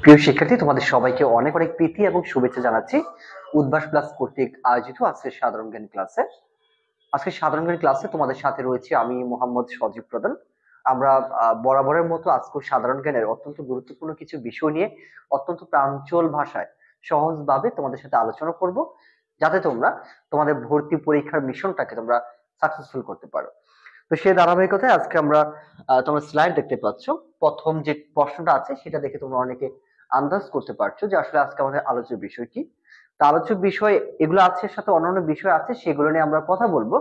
প্রিয় শিক্ষার্থী, তোমাদের সবাইকে অনেক অনেক প্রীতি এবং শুভেচ্ছা জানাচ্ছি উদ্ভাস প্লাস কর্তৃক আয়োজিত আজকের সাধারণ জ্ঞান ক্লাসে। আজকের সাধারণ জ্ঞান ক্লাসে তোমাদের সাথে রয়েছে আমি মোহাম্মদ সজীব প্রধান। আমরা বরাবরের মতো আজকে সাধারণ জ্ঞানের অত্যন্ত গুরুত্বপূর্ণ কিছু বিষয় নিয়ে অত্যন্ত প্রাঞ্চল ভাষায় সহজভাবে তোমাদের সাথে আলোচনা করব, যাতে তোমরা তোমাদের ভর্তি পরীক্ষার মিশনটাকে তোমরা সাকসেসফুল করতে পারো। তো সেই ধারাবাহিকতায় আজকে আমরা তোমরা স্লাইড দেখতে পাচ্ছ। প্রথম যে প্রশ্নটা আছে সেটা দেখে তোমরা অনেকে আন্দাজ করতে পারছো যে আসলে আজকে আমাদের আলোচ্য বিষয় কি। তা আলোচ্য বিষয় এগুলো আছে, সাথে অন্যান্য বিষয় আছে, সেগুলো নিয়ে আমরা কথা বলবো।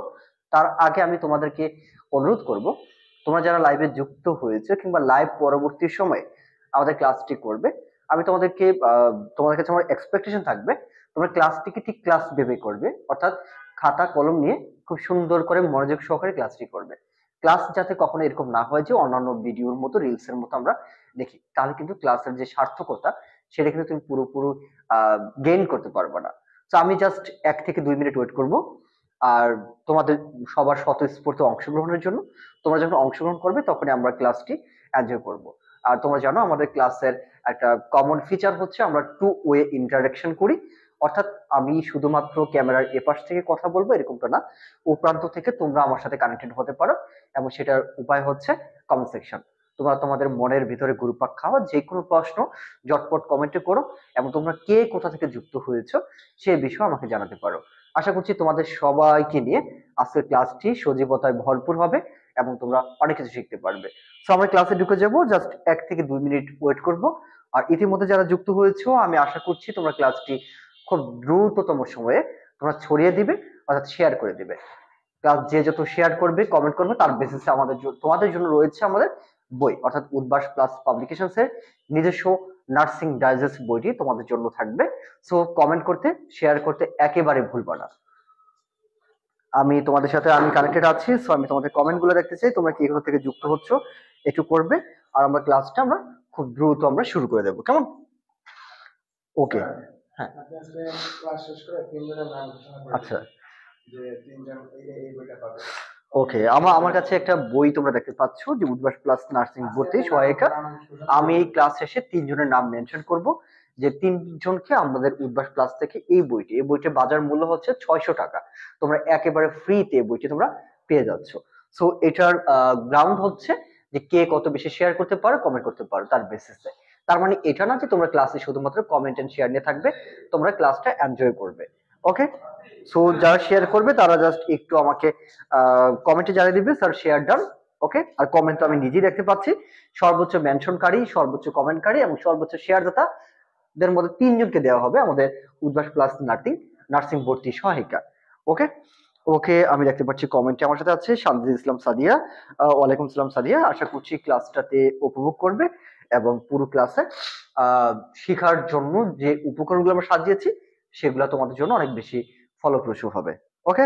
তার আগে আমি তোমাদেরকে অনুরোধ করব, তোমরা যারা লাইভে যুক্ত হয়েছে কিংবা লাইভ পরবর্তী সময়ে আমাদের ক্লাসটি করবে, আমি তোমাদেরকে তোমাদের কাছে আমার এক্সপেকটেশন থাকবে তোমরা ক্লাসটিকে ঠিক ক্লাস ভেবে করবে, অর্থাৎ খাতা কলম নিয়ে খুব সুন্দর করে মনোযোগ সহকারে ক্লাসটি করবে। ক্লাস যাতে কখনো এরকম না হয় যে অন্যান্য ভিডিওর মতো রিলস এর মতো আমরা দেখি, তাহলে কিন্তু ক্লাসের যে সার্থকতা সেটা কিন্তু তুমি পুরোপুরি গেইন করতে পারবে না। তো আমি জাস্ট 1 থেকে 2 মিনিট ওয়েট করব, আর তোমাদের সবার স্বতঃস্ফূর্ত অংশগ্রহণের জন্য। তোমরা যখন অংশগ্রহণ করবে তখনই আমরা ক্লাসটি এনজয় করব। আর তোমরা জানো আমাদের ক্লাসের একটা কমন ফিচার হচ্ছে আমরা টু ওয়ে ইন্টারাকশন করি, অর্থাৎ আমি শুধুমাত্র ক্যামেরার এপাশ থেকে কথা বলবো এরকমটা না, ও প্রান্ত থেকে তোমরা আমার সাথে কানেক্টেড হতে পারো, এবং সেটার উপায় হচ্ছে কমেন্ট সেকশন। তোমরা তোমাদের মনের ভিতরে ঘুরপাক খাওয়া যে কোনো প্রশ্ন ঝটপট কমেন্টে করো, এবং তোমরা কে কোথা থেকে যুক্ত হয়েছো সেই বিষয়ে আমাকে জানাতে পারো। আশা করছি তোমাদের সবাইকে নিয়ে আজকের ক্লাসটি সজীবতায় ভরপুর হবে এবং তোমরা অনেক কিছু শিখতে পারবে। তো আমরা ক্লাসে ঢুকে যাব, জাস্ট 1 থেকে 2 মিনিট ওয়েট করব। আর ইতিমধ্যে যারা যুক্ত হয়েছো আমি আশা করছি তোমরা ক্লাসটি খুব দ্রুততম সময়ে তোমরা ছড়িয়ে দিবে, অর্থাৎ শেয়ার করে দিবে। ক্লাস যে যত শেয়ার করবে কমেন্ট করবে তার বেসিসে তোমাদের জন্য রয়েছে আমাদের বই, অর্থাৎ উদ্ভাস প্লাস পাবলিকেশনস এর নিজস্ব নার্সিং ডাইজেস্ট বইটি তোমাদের জন্য থাকবে। সো কমেন্ট করতে, শেয়ার করতে একেবারে ভুলবা না। আমি তোমাদের সাথে আমি কানেক্টেড আছি, সো আমি তোমাদের কমেন্ট গুলো দেখতে চাই, তোমরা কি এগুলো থেকে যুক্ত হচ্ছ একটু করবে। আর আমরা ক্লাসটা খুব দ্রুত আমরা শুরু করে দেবো, কেমন? ওকে, হ্যাঁ, আচ্ছা, ওকে। আমার কাছে একটা বই তোমরা দেখতে পাচ্ছ যে উদ্ভাস প্লাস নার্সিং ভর্তি সহায়িকা। আমি এই ক্লাস শেষে 3 জনের নাম মেনশন করব, যে 3 জনকে আমাদের উদ্ভাস প্লাস থেকে এই বইটির বাজার মূল্য হচ্ছে 600 টাকা। তোমরা একেবারে ফ্রিতে এই বইটি তোমরা পেয়ে যাচ্ছ। সো এটার গ্রাউন্ড হচ্ছে যে কে কত বেশি শেয়ার করতে পারো, কমেন্ট করতে পারো, তার বেসিসে। তার মানে এটা না যে তোমরা ক্লাসে শুধুমাত্র কমেন্ট এন্ড শেয়ার নিয়ে থাকবে, তোমরা ক্লাসটা এনজয় করবে। ওকে, সো যারা শেয়ার করবে তারা জাস্ট একটু আমাকে কমেন্টে জানিয়ে দিবে স্যার শেয়ার ডান। ওকে, আর কমেন্ট তো আমি নিজেই দেখতে পাচ্ছি। সর্বোচ্চ মেনশনকারী, সর্বোচ্চ কমেন্টকারী এবং সর্বোচ্চ শেয়ার দাতা দের মধ্যে 3 জনকে দেওয়া হবে আমাদের উদ্ভাস প্লাস নার্সিং ভর্তি সহায়িকা। ওকে, ওকে, আমি দেখতে পাচ্ছি কমেন্টে আমার সাথে আছে শান্তি ইসলাম সাদিয়া। ওয়ালাইকুম সালাম সাদিয়া, আশা করছি ক্লাসটাতে উপভোগ করবে এবং পুরো ক্লাসে শেখার জন্য যে উপকরণগুলো আমরা সাজিয়েছি সেগুলো তোমাদের জন্য অনেক বেশি ফলপ্রসূ হবে। ওকে,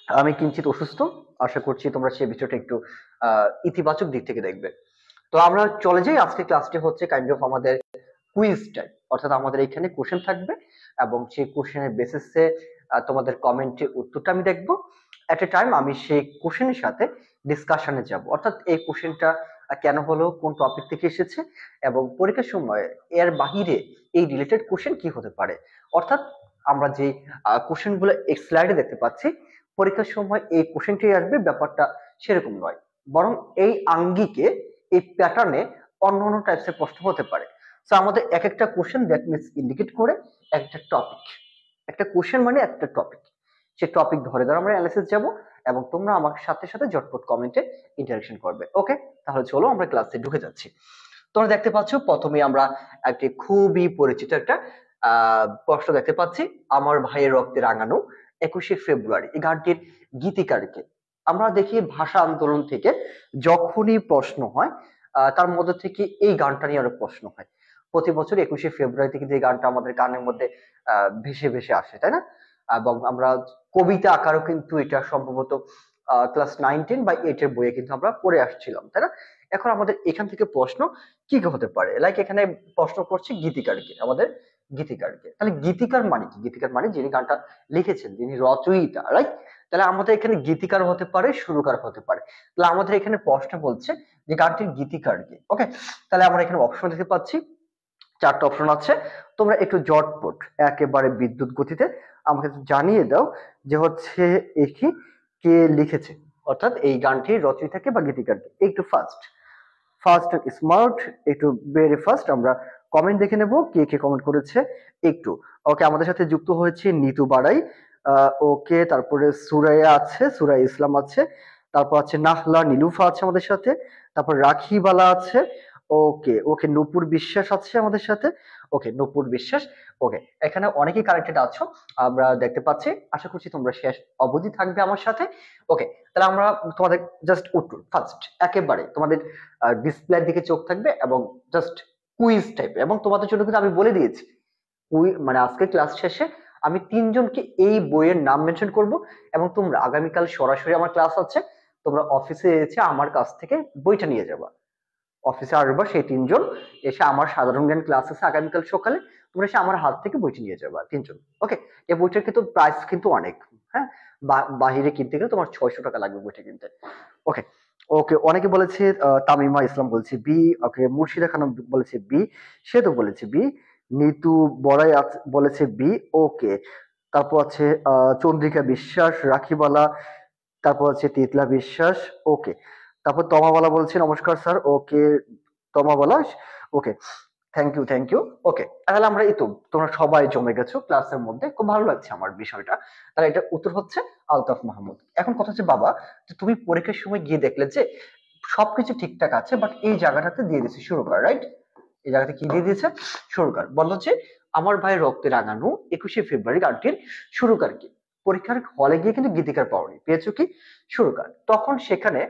আমি কিঞ্চিত অসুস্থ, আশা করছি তোমরা সেই বিষয়টা একটু ইতিবাচক দিক থেকে দেখবে। তো আমরা চলে যাই, আজকে ক্লাসটি হচ্ছে কাইন্ড অফ আমাদের কুইজ টাইপ, অর্থাৎ আমাদের এখানে কোশ্চেন থাকবে এবং সেই কোশ্চেনের বেসিসে তোমাদের কমেন্টে উত্তরটা আমি দেখবো। এট এ টাইম আমি সেই কোশ্চেনের সাথে ডিসকাশনে যাব, অর্থাৎ এই কোশ্চেনটা কেন হলো, কোন টপিক থেকে এসেছে, এবং পরীক্ষার সময় এর বাহিরে এই রিলেটেড কোশ্চেন কি হতে পারে। অর্থাৎ আমরা যে কোশ্চেন গুলো স্লাইডে দেখতে পাচ্ছি, পরীক্ষার সময় এই কোশ্চেনটি আসবে ব্যাপারটা সেরকম নয়, বরং এই আঙ্গিকে, এই প্যাটার্নে অন্য অন্য টাইপসের প্রশ্ন হতে পারে। সো আমাদের এক একটা কোশ্চেন দ্যাট মিনস ইন্ডিকেট করে একটা টপিক, একটা কোশ্চেন মানে একটা টপিক, সেই টপিক ধরে ধরে আমরা অ্যানালাইসিস যাব এবং তোমরা আমার সাথে সাথে ঝটপট কমেন্টে ইন্টারেকশন করবে। ওকে, তাহলে চলো আমরা ক্লাসে ঢুকে যাচ্ছি। তোমরা দেখতে পাচ্ছ প্রথমে আমরা একটি খুবই পরিচিত একটা প্রশ্ন দেখতে পাচ্ছি, আমার ভাইয়ের রক্তে রাঙানো 21শে ফেব্রুয়ারি, এই গানটির গীতিকারকে। আমরা দেখি ভাষা আন্দোলন থেকে যখনই প্রশ্ন হয় তার মধ্যে থেকে এই গানটা নিয়ে অনেক প্রশ্ন হয়। প্রতি বছর 21শে ফেব্রুয়ারি থেকে যে গানটা আমাদের কানের মধ্যে ভেসে ভেসে আসে, তাই না? এবং আমরা কবিতা আকারও কিন্তু এটা সম্ভবত ক্লাস 9, 10 বা 8 এর বইয়ে কিন্তু আমরা পড়ে আসছিলাম, তাই না? এখন আমাদের এখান থেকে প্রশ্ন কি কি হতে পারে, লাইক এখানে প্রশ্ন করছে গীতিকারকে, আমাদের গীতিকারকে। তাহলে গীতিকার মানে কি? গীতিকার মানে যিনি গানটা লিখেছেন, যিনি রচয়িতা, রাইট? তাহলে আমাদের এখানে গীতিকার হতে পারে, সুরকার হতে পারে। তাহলে আমাদের এখানে প্রশ্ন বলছে যে গানটির গীতিকার কে। ওকে, তাহলে আমরা এখানে অপশন দেখতে পাচ্ছি চারটা অপশন আছে, তোমরা একটু জটপট একেবারে বিদ্যুৎ গতিতে আমাকে জানিয়ে দাও যে হচ্ছে এটি কে লিখেছে, অর্থাৎ এই গানটির রচয়িতাকে বা গীতিকারকে। একটু ফাস্ট ফাস্ট স্মার্ট, একটু ভেরি ফাস্ট। আমরা কমেন্ট দেখে নেব কে কে কমেন্ট করেছে একটু। ওকে, আমাদের সাথে যুক্ত হয়েছে নিতু বাড়াই, ওকে, তারপরে সুরাইয়া আছে, সুরাইয়া ইসলাম আছে, তারপর আছে নাহলা নীলুফা আছে আমাদের সাথে, তারপর রাখিবালা আছে, ওকে ওকে, নূপুর বিশ্বাস আছে আমাদের সাথে, ওকে নূপুর বিশ্বাস, ওকে, এখানে অনেকেই কানেক্টেড আছো আমরা দেখতে পাচ্ছি। আশা করছি তোমরা শেষ অবধি থাকবে আমার সাথে। ওকে, তাহলে আমরা তোমাদের জাস্ট উত্তর ফার্স্ট একেবারে তোমাদের ডিসপ্লের দিকে চোখ থাকবে এবং জাস্ট কুইজ টাইপ, এবং তোমাদের জন্য কিন্তু আমি বলে দিয়েছি মানে আজকে ক্লাস শেষে আমি তিনজনকে এই বইয়ের নাম মেনশন করব, এবং তোমরা আগামীকাল সরাসরি আমার ক্লাস আছে, তোমরা অফিসে এসে আমার কাছ থেকে বইটা নিয়ে যাবা। অফিসে আসবা সেই তিনজন, এসে আমার সাধারণ জ্ঞান ক্লাস আছে আগামীকাল সকালে, তোমরা এসে আমার হাত থেকে বইটি নিয়ে যাবা তিনজন। ওকে, এই বইটার কিন্তু প্রাইস কিন্তু অনেক, হ্যাঁ, বাহিরে কিনতে গেলে তোমার 600 টাকা লাগবে বইটা কিনতে। ওকে ওকে, অনেকে বলেছে তামিমা ইসলাম বলছে বি, ওকে, মুর্শিদা খানম বলেছে বি, সে তো বলেছে বি, নিতু বড়াই বলেছে বি, ওকে, তারপর আছে চন্দ্রিকা বিশ্বাস, রাখিবালা, তারপর আছে তিতলা বিশ্বাস, ওকে, তারপর তমাবালা বলছে নমস্কার sir, okay, Tamabala, okay, thank you thank you. Okay, তাহলে আমরা এই তো তোমরা সবাই জমে গেছো ক্লাসের মধ্যে, খুব ভালো লাগছে আমার বিষয়টা। তাহলে এটা উত্তর হচ্ছে আলতাফ মাহমুদ। এখন কথা হচ্ছে বাবা, যে তুমি পরীক্ষার সময় গিয়ে দেখলে যে সবকিছু ঠিকঠাক আছে, বাট এই জায়গাটাতে দিয়ে দিয়েছে সুরকার, রাইট? এই জায়গাতে কি দিয়ে দিয়েছে? সুরকার। বললো যে আমার ভাই রক্তে রাঙানো 21শে ফেব্রুয়ারি গানটির সুরকার কি? পরীক্ষার হলে গিয়ে কিন্তু গীতিকার পাওনি, পেয়েছো কি? সুরকার। তখন সেখানে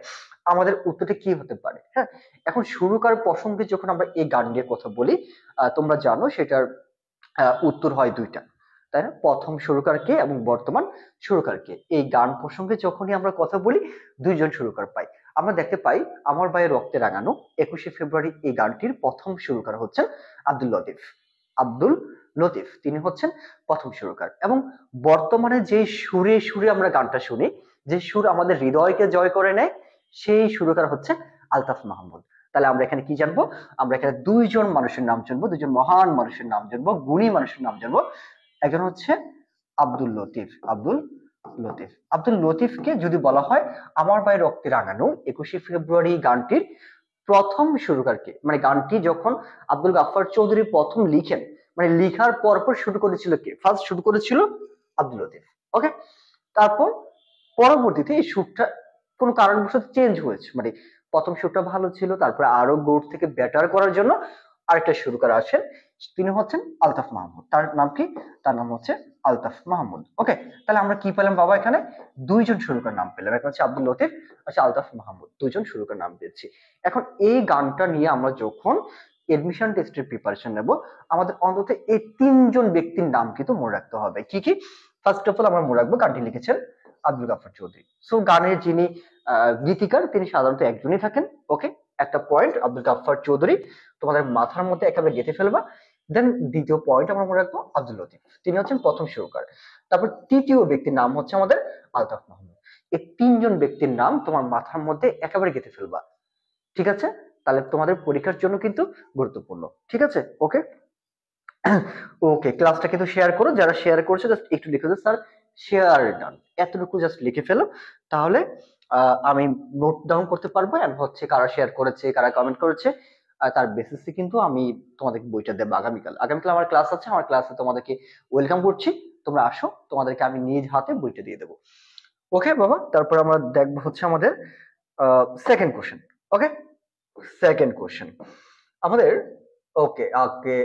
আমাদের উত্তরটা কি হতে পারে? হ্যাঁ, এখন সুরকার প্রসঙ্গে যখন আমরা এই গান নিয়ে কথা বলি, তোমরা জানো সেটার উত্তর হয় দুইটা, তাই না? প্রথম সুরকার কে এবং বর্তমান সুরকার কে। এই গান প্রসঙ্গে যখনই আমরা কথা বলি দুইজন সুরকার পাই। আমরা দেখতে পাই আমার ভাইয়ের রক্তে রাঙানো 21শে ফেব্রুয়ারি এই গানটির প্রথম সুরকার হচ্ছেন আব্দুল লতিফ। আব্দুল লতিফ তিনি হচ্ছেন প্রথম সুরকার, এবং বর্তমানে যে সুরে সুরে আমরা গানটা শুনি, যে সুর আমাদের হৃদয়কে জয় করে নেয়, সেই সুরকার হচ্ছে আলতাফ মাহমুদ। তাহলে আমরা এখানে কি জানবো? আমরা এখানে দুইজন মানুষের নাম জানবো, দুইজন মহান মানুষের নাম জানবো, গুণী মানুষের নাম জানবো। একজন হচ্ছে আব্দুল লতিফ। আব্দুল লতিফ, আব্দুল লতিফকে যদি বলা হয় আমার ভাই রক্তে রাঙানো 21শে ফেব্রুয়ারি গানটির প্রথম সুরকার কে, মানে গানটি যখন আব্দুল গাফফার চৌধুরী প্রথম লিখেন, মানে লিখার পর শুরু করেছিল কে? ফার্স্ট শুরু করেছিল আব্দুল লতিফ। ওকে, তারপর পরবর্তীতে এই সুরটা কোনো কারণবশত চেঞ্জ হয়েছে, মানে প্রথম সুরটা ভালো ছিল, তারপরে আরো গুড থেকে বেটার করার জন্য আরেকটা সুরকার আসেন, তিনি হচ্ছেন আলতাফ মাহমুদ। তার নাম কি? তার নাম হচ্ছে আলতাফ মাহমুদ। ওকে, তাহলে আমরা কি পেলাম বাবা? এখানে দুইজন সুরকার নাম পেলাম, একটা হচ্ছে আব্দুল লতিফ, আচ্ছা আলতাফ মাহমুদ, দুইজন সুরকার নাম পেয়েছি। এখন এই গানটা নিয়ে আমরা যখন এডমিশন টেস্টের প্রিপারেশন নেব, আমাদের অন্তত এই তিনজন ব্যক্তির নাম কিন্তু মনে রাখতে হবে। কি কি? ফার্স্ট অফ অল আমরা মনে রাখবো গানটি লিখেছেন আব্দুল গাফফার চৌধুরী। সো গানের যিনি গীতিকার তিনি সাধারণত একজনই থাকেন। ওকে, একটা পয়েন্ট আব্দুল গাফফার চৌধুরী তোমাদের মাথার মধ্যে একেবারে গেঁথে ফেলবা। দেন দ্বিতীয় পয়েন্ট আমরা মনে রাখবো আব্দুল লতিফ, তিনি হচ্ছেন প্রথম সুরকার। তারপর তৃতীয় ব্যক্তির নাম হচ্ছে আমাদের আলতাফ মাহমুদ। এই তিনজন ব্যক্তির নাম তোমার মাথার মধ্যে একেবারে গেঁথে ফেলবা, ঠিক আছে? তাহলে তোমাদের পরীক্ষার জন্য কিন্তু গুরুত্বপূর্ণ, ঠিক আছে? ওকে ওকে, ক্লাসটা কিন্তু শেয়ার করো, যারা শেয়ার করছে জাস্ট একটু লিখে দাও স্যার শেয়ার ডান, এতটুকু জাস্ট লিখে ফেলো, তাহলে আমি নোট ডাউন করতে পারবো, এবং হচ্ছে কারা শেয়ার করেছে কারা কমেন্ট করেছে তার বেসিসে কিন্তু আমি তোমাদেরকে বইটা দেবো আগামীকাল। আগামীকাল আমার ক্লাস আছে, আমার ক্লাসে তোমাদেরকে ওয়েলকাম করছি, তোমরা আসো, তোমাদেরকে আমি নিজ হাতে বইটা দিয়ে দেবো। ওকে বাবা, তারপর আমরা দেখবো হচ্ছে আমাদের সেকেন্ড কোশ্চেন। ওকে, সেকেন্ড কোশ্চেন আমাদের, ওকে ওকে,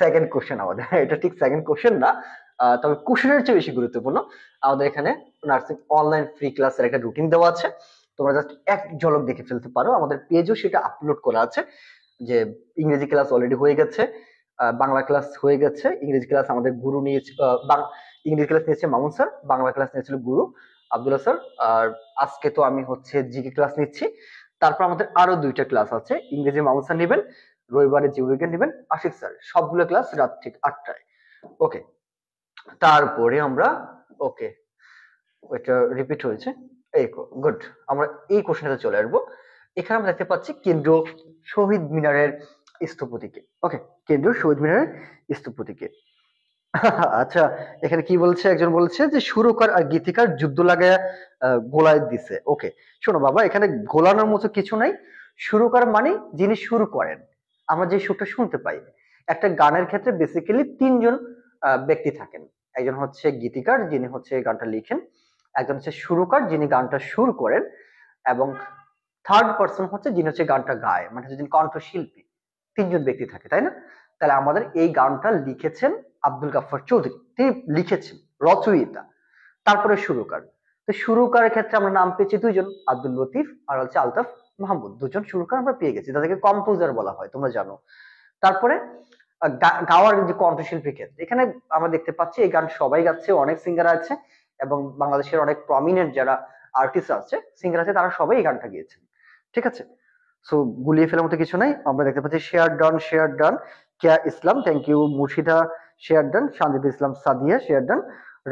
সেকেন্ড কোশ্চেন আমাদের, এটা ঠিক সেকেন্ড কোশ্চেন না, তবে কোশ্চেনের চেয়ে বেশি গুরুত্বপূর্ণ। আমাদের এখানে নার্সিং অনলাইন ফ্রি ক্লাসের একটা রুটিন দেওয়া আছে, তোমরা জাস্ট এক ঝলক দেখে ফেলতে পারো, আমাদের পেজও সেটা আপলোড করা আছে। যে ইংরেজি ক্লাস অলরেডি হয়ে গেছে, বাংলা ক্লাস হয়ে গেছে, ইংরেজি ক্লাস আমাদের গুরু নিয়েছে, ইংরেজি ক্লাস নিয়েছে মামুন স্যার, বাংলা ক্লাস নিয়েছিল গুরু আব্দুল্লাহ স্যার, আর আজকে তো আমি হচ্ছে জিকে ক্লাস নিচ্ছি। তারপর আমাদের আরো দুইটা ক্লাস আছে, ইংরেজি মামুন স্যার নেবেন, রবিবারে জীববিজ্ঞান নেবেন আশিক স্যার, সবগুলো ক্লাস রাত ঠিক 8টায়। ওকে, তারপরে আমরা, ওকে ওইটা রিপিট হয়েছে, এই গুড, আমরা এই কোশ্চেনটাতে চলে আসবো। এখানে আমরা দেখতে পাচ্ছি কেন্দ্র শহীদ মিনারের স্থপতিকে। ওকে, কেন্দ্রীয় শহীদ মিনারের স্থপতিকে। আচ্ছা, এখানে কি বলছে, একজন বলছে যে সুরকার আর গীতিকার যুদ্ধ লাগায় গোলায় দিছে। ওকে, শোনো বাবা, এখানে গোলানোর মতো কিছু নাই। সুরকার মানে যিনি শুরু করেন, আমরা যে সুরটা শুনতে পাই। একটা গানের ক্ষেত্রে বেসিক্যালি তিনজন ব্যক্তি থাকেন। একজন হচ্ছে গীতিকার, যিনি হচ্ছে গানটা লিখেন, একজন হচ্ছে সুরকার, যিনি গানটা সুর করেন, এবং থার্ড পার্সন হচ্ছে যিনি হচ্ছে গানটা গায়, মানে হচ্ছে যিনি কণ্ঠশিল্পী। তিনজন ব্যক্তি থাকে, তাই না? তাহলে আমাদের এই গানটা লিখেছেন আব্দুল গাফফার চৌধুরী, তিনি লিখেছেন, রচয়িতা। তারপরে সুরকার, তো সুরকারের ক্ষেত্রে আমরা নাম পেয়েছি দুইজন, আব্দুল লতিফ আর হচ্ছে আলতাফ মাহমুদ, দুজন সুরকার আমরা পেয়ে গেছি, তাদেরকে কম্পোজার বলা হয়, তোমরা জানো। তারপরে গাওয়ার যে কণ্ঠশিল্পীর ক্ষেত্রে এখানে আমরা দেখতে পাচ্ছি এই গান সবাই গাচ্ছে, অনেক সিঙ্গার আছে, এবং বাংলাদেশের অনেক প্রমিনেন্ট যারা আর্টিস্ট আছে, সিঙ্গার আছে, তারা সবাই এই গানটা গিয়েছেন। ঠিক আছে, সো গুলিয়ে ফেলার মতো কিছু নাই। আমরা দেখতে পাচ্ছি share done, share done, Keya Islam, thank you. Murshida share done, Sanjid Islam Sadia share done,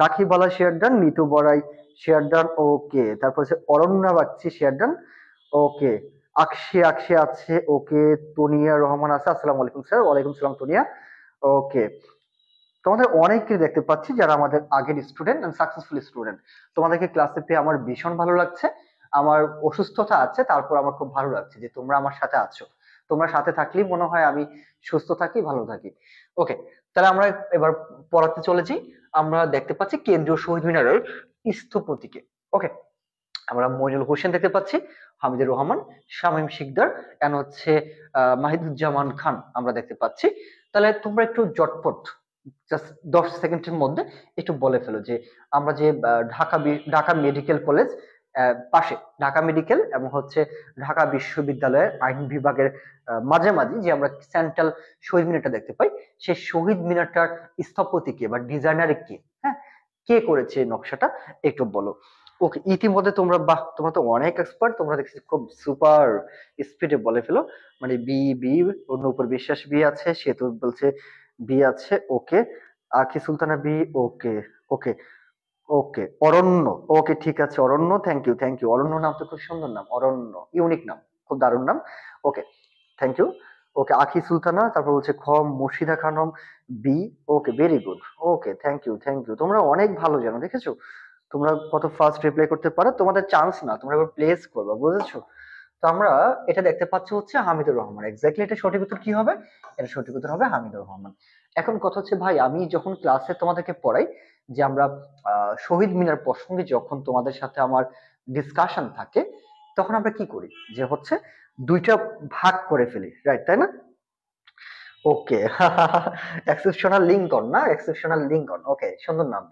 Rakhibala share done, Nitu Barai share ডান, ওকে। তারপর হচ্ছে অরণ্যা বাগচি শেয়ার ডান, ওকে। আকশে আকশে আছে, ওকে। তনিয়া রহমান আছে, আসসালামু আলাইকুম স্যার। ওয়ালাইকুম সালাম তনিয়া, ওকে। তোমাদের অনেককে দেখতে পাচ্ছি যারা আমাদের আগের স্টুডেন্ট এন্ড সাকসেসফুল স্টুডেন্ট। তোমাদেরকে ক্লাসে পেয়ে আমার ভীষণ ভালো লাগছে। আমার অসুস্থতা আছে, তারপর আমার খুব ভালো লাগছে যে তোমরা আমার সাথে আছো। তোমরা সাথে থাকলেই মনে হয় আমি সুস্থ থাকি, ভালো থাকি। ওকে, তাহলে আমরা এবার পড়াতে চলেছি। আমরা দেখতে পাচ্ছি কেন্দ্রীয় শহীদ মিনারের স্থপতিকে। ওকে, আমরা মইনুল হোসেন দেখতে পাচ্ছি, হামিদুর রহমান, শামীম শিকদার, এন্ড হচ্ছে মাহিদুজ্জামান খান আমরা দেখতে পাচ্ছি। তাহলে তোমরা একটু জটপট জাস্ট 10 সেকেন্ডের মধ্যে একটু বলে ফেলো যে আমরা যে ঢাকা মেডিকেল কলেজ পাশে, ঢাকা মেডিকেল এবং হচ্ছে ঢাকা বিশ্ববিদ্যালয়ের আইন বিভাগের মাঝামাঝি যে আমরা সেন্ট্রাল শহীদ মিনারটা দেখতে পাই, সেই শহীদ মিনারটার স্থপতি কে বা ডিজাইনার কে? হ্যাঁ, কে করেছে এই নকশাটা, একটু বলো। ওকে, ইতিমধ্যে তোমরা, বাহ, তোমরা তো অনেক এক্সপার্ট, তোমরা দেখছি খুব সুপার স্পিডে বলে ফেলো। মানে বি বি, অন্য উপর বিশ্বাস বি আছে, সে তো বলছে বি আছে, ওকে। আখি সুলতানা বি, ওকে। ওকে, ওকে। অরণ্য, ওকে, ঠিক আছে অরণ্য, থ্যাংক ইউ, থ্যাংক ইউ। অরণ্য নাম তো খুব সুন্দর নাম, অরণ্য, ইউনিক নাম, খুব দারুণ নাম। ওকে, থ্যাংক ইউ। ওকে, আখি সুলতানা, তারপর হচ্ছে খ Murshida Khanam B, okay, very good. Okay, thank you, thank you. তোমরা অনেক ভালো জানো, দেখেছো তোমরা কত ফাস্ট রিপ্লাই করতে পারো। তোমাদের চান্স না, তোমরা এবার প্লেস করবে, বুঝেছো? তো আমরা এটা দেখতে পাচ্ছি হচ্ছে হামিদুর রহমান। এক্স্যাক্টলি এটা সঠিক উত্তর কি হবে? এটা সঠিক উত্তর হবে হামিদুর রহমান। এখন কথা হচ্ছে ভাই, আমি যখন ক্লাসে তোমাদেরকে পড়াই, যে আমরা শহীদ মিনার প্রসঙ্গে যখন তোমাদের সাথে আমার ডিসকাশন থাকে, তখন আমরা কি করি, যে হচ্ছে দুইটা ভাগ করে ফেলি, রাইট, তাই না? ওকে, এক্সেপশনাল লিঙ্কন, না, এক্সেপশনাল লিঙ্কন, ওকে, সুন্দর নাম।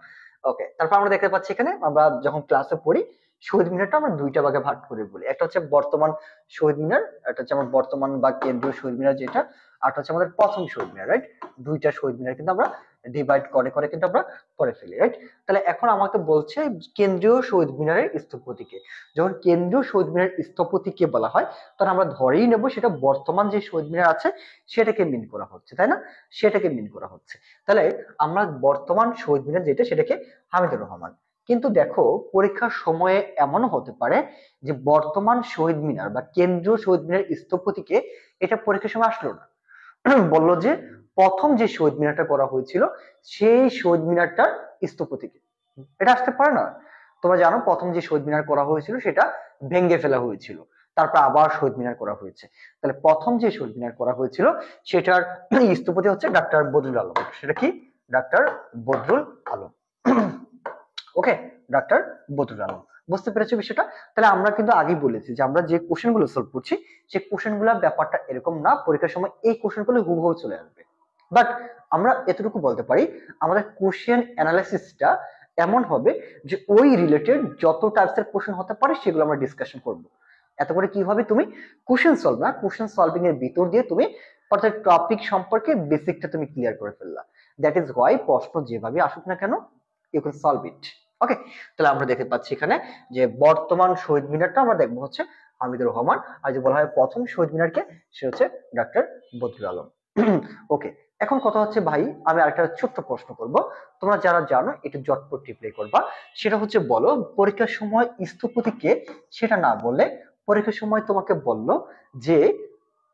ওকে, তারপর আমরা দেখতে পাচ্ছি এখানে আমরা যখন ক্লাসে পড়ি, শহীদ মিনারটা আমরা দুইটা ভাগে ভাগ করে বলি। একটা হচ্ছে বর্তমান শহীদ মিনার, একটা হচ্ছে আমার বর্তমান বা কেন্দ্রীয় শহীদ মিনার যেটা, আর হচ্ছে আমাদের প্রথম শহীদ মিনার, রাইট? দুইটা শহীদ মিনার কিন্তু আমরা ডিভাইড করে করে কিন্তু আমরা করে ফেলি, রাইট? তাহলে এখন আমাকে বলছে কেন্দ্রীয় শহীদ মিনারের স্থপতিকে। যখন কেন্দ্রীয় শহীদ মিনারের স্থপতিকে বলা হয়, তখন আমরা ধরেই নেব সেটা বর্তমান যে শহীদ মিনার আছে সেটাকে মিন করা হচ্ছে, তাই না? সেটাকে মিন করা হচ্ছে। তাহলে আমরা বর্তমান শহীদ মিনার যেটা, সেটাকে হামিদুর রহমান। কিন্তু দেখো, পরীক্ষার সময়ে এমনও হতে পারে যে বর্তমান শহীদ মিনার বা কেন্দ্রীয় শহীদ মিনার স্থপতিকে, এটা পরীক্ষার সময় আসলো না, বললো যে প্রথম যে শহীদ মিনারটা করা হয়েছিল সেই শহীদ মিনারটার স্থপতিকে। এটা আসতে পারে না? তোমরা জানো প্রথম যে শহীদ মিনার করা হয়েছিল সেটা ভেঙে ফেলা হয়েছিল, তারপর আবার শহীদ মিনার করা হয়েছে। তাহলে প্রথম যে শহীদ মিনার করা হয়েছিল সেটার স্থপতি হচ্ছে ডাক্তার বদরুল আলম। সেটা কি? ডাক্তার বদরুল আলম। ওকে, ডাক্তার বদরুল আলম। বুঝতে পেরেছো বিষয়টা? তাহলে আমরা কিন্তু আগেই বলেছি যে আমরা যে কোশ্চেন গুলো সলভ করছি, সেই কোশ্চেন গুলো ব্যাপারটা এরকম না, পরীক্ষার সময় এই কোশ্চেন গুলো হুবহু চলে আসবে। বাট আমরা এতটুকু বলতে পারি, আমাদের কোশ্চেন অ্যানালাইসিসটা এমন হবে যে ওই রিলেটেড যত টাইপসের কোশ্চেন হতে পারে সেগুলো আমরা ডিসকাশন করব। এত করে কি হবে, তুমি কোশ্চেন সলভ না, কোশ্চেন সলভিং এর ভিতর দিয়ে তুমি অর্থাৎ টপিক সম্পর্কে বেসিকটা তুমি ক্লিয়ার করে ফেললা। দ্যাট ইজ হোয়াই প্রশ্ন যেভাবে আসুক না কেন, ইউ ক্যান সলভ ইট। ওকে, তাহলে আমরা দেখতে পাচ্ছি এখানে যে বর্তমান শহীদ মিনারটা আমরা দেখবো হচ্ছে হামিদুর রহমান, আর যে বলা হয় প্রথম শহীদ মিনারকে, সে হচ্ছে ডাক্তার বদরুল আলম। ওকে, এখন কথা হচ্ছে ভাই, আমি আরেকটা ছোট্ট প্রশ্ন করব, তোমরা যারা জানো একটু জটপট রিপ্লাই করবা। সেটা হচ্ছে বলো, পরীক্ষার সময় স্থপতি কে, সেটা না বললে পরীক্ষার সময় তোমাকে বললো যে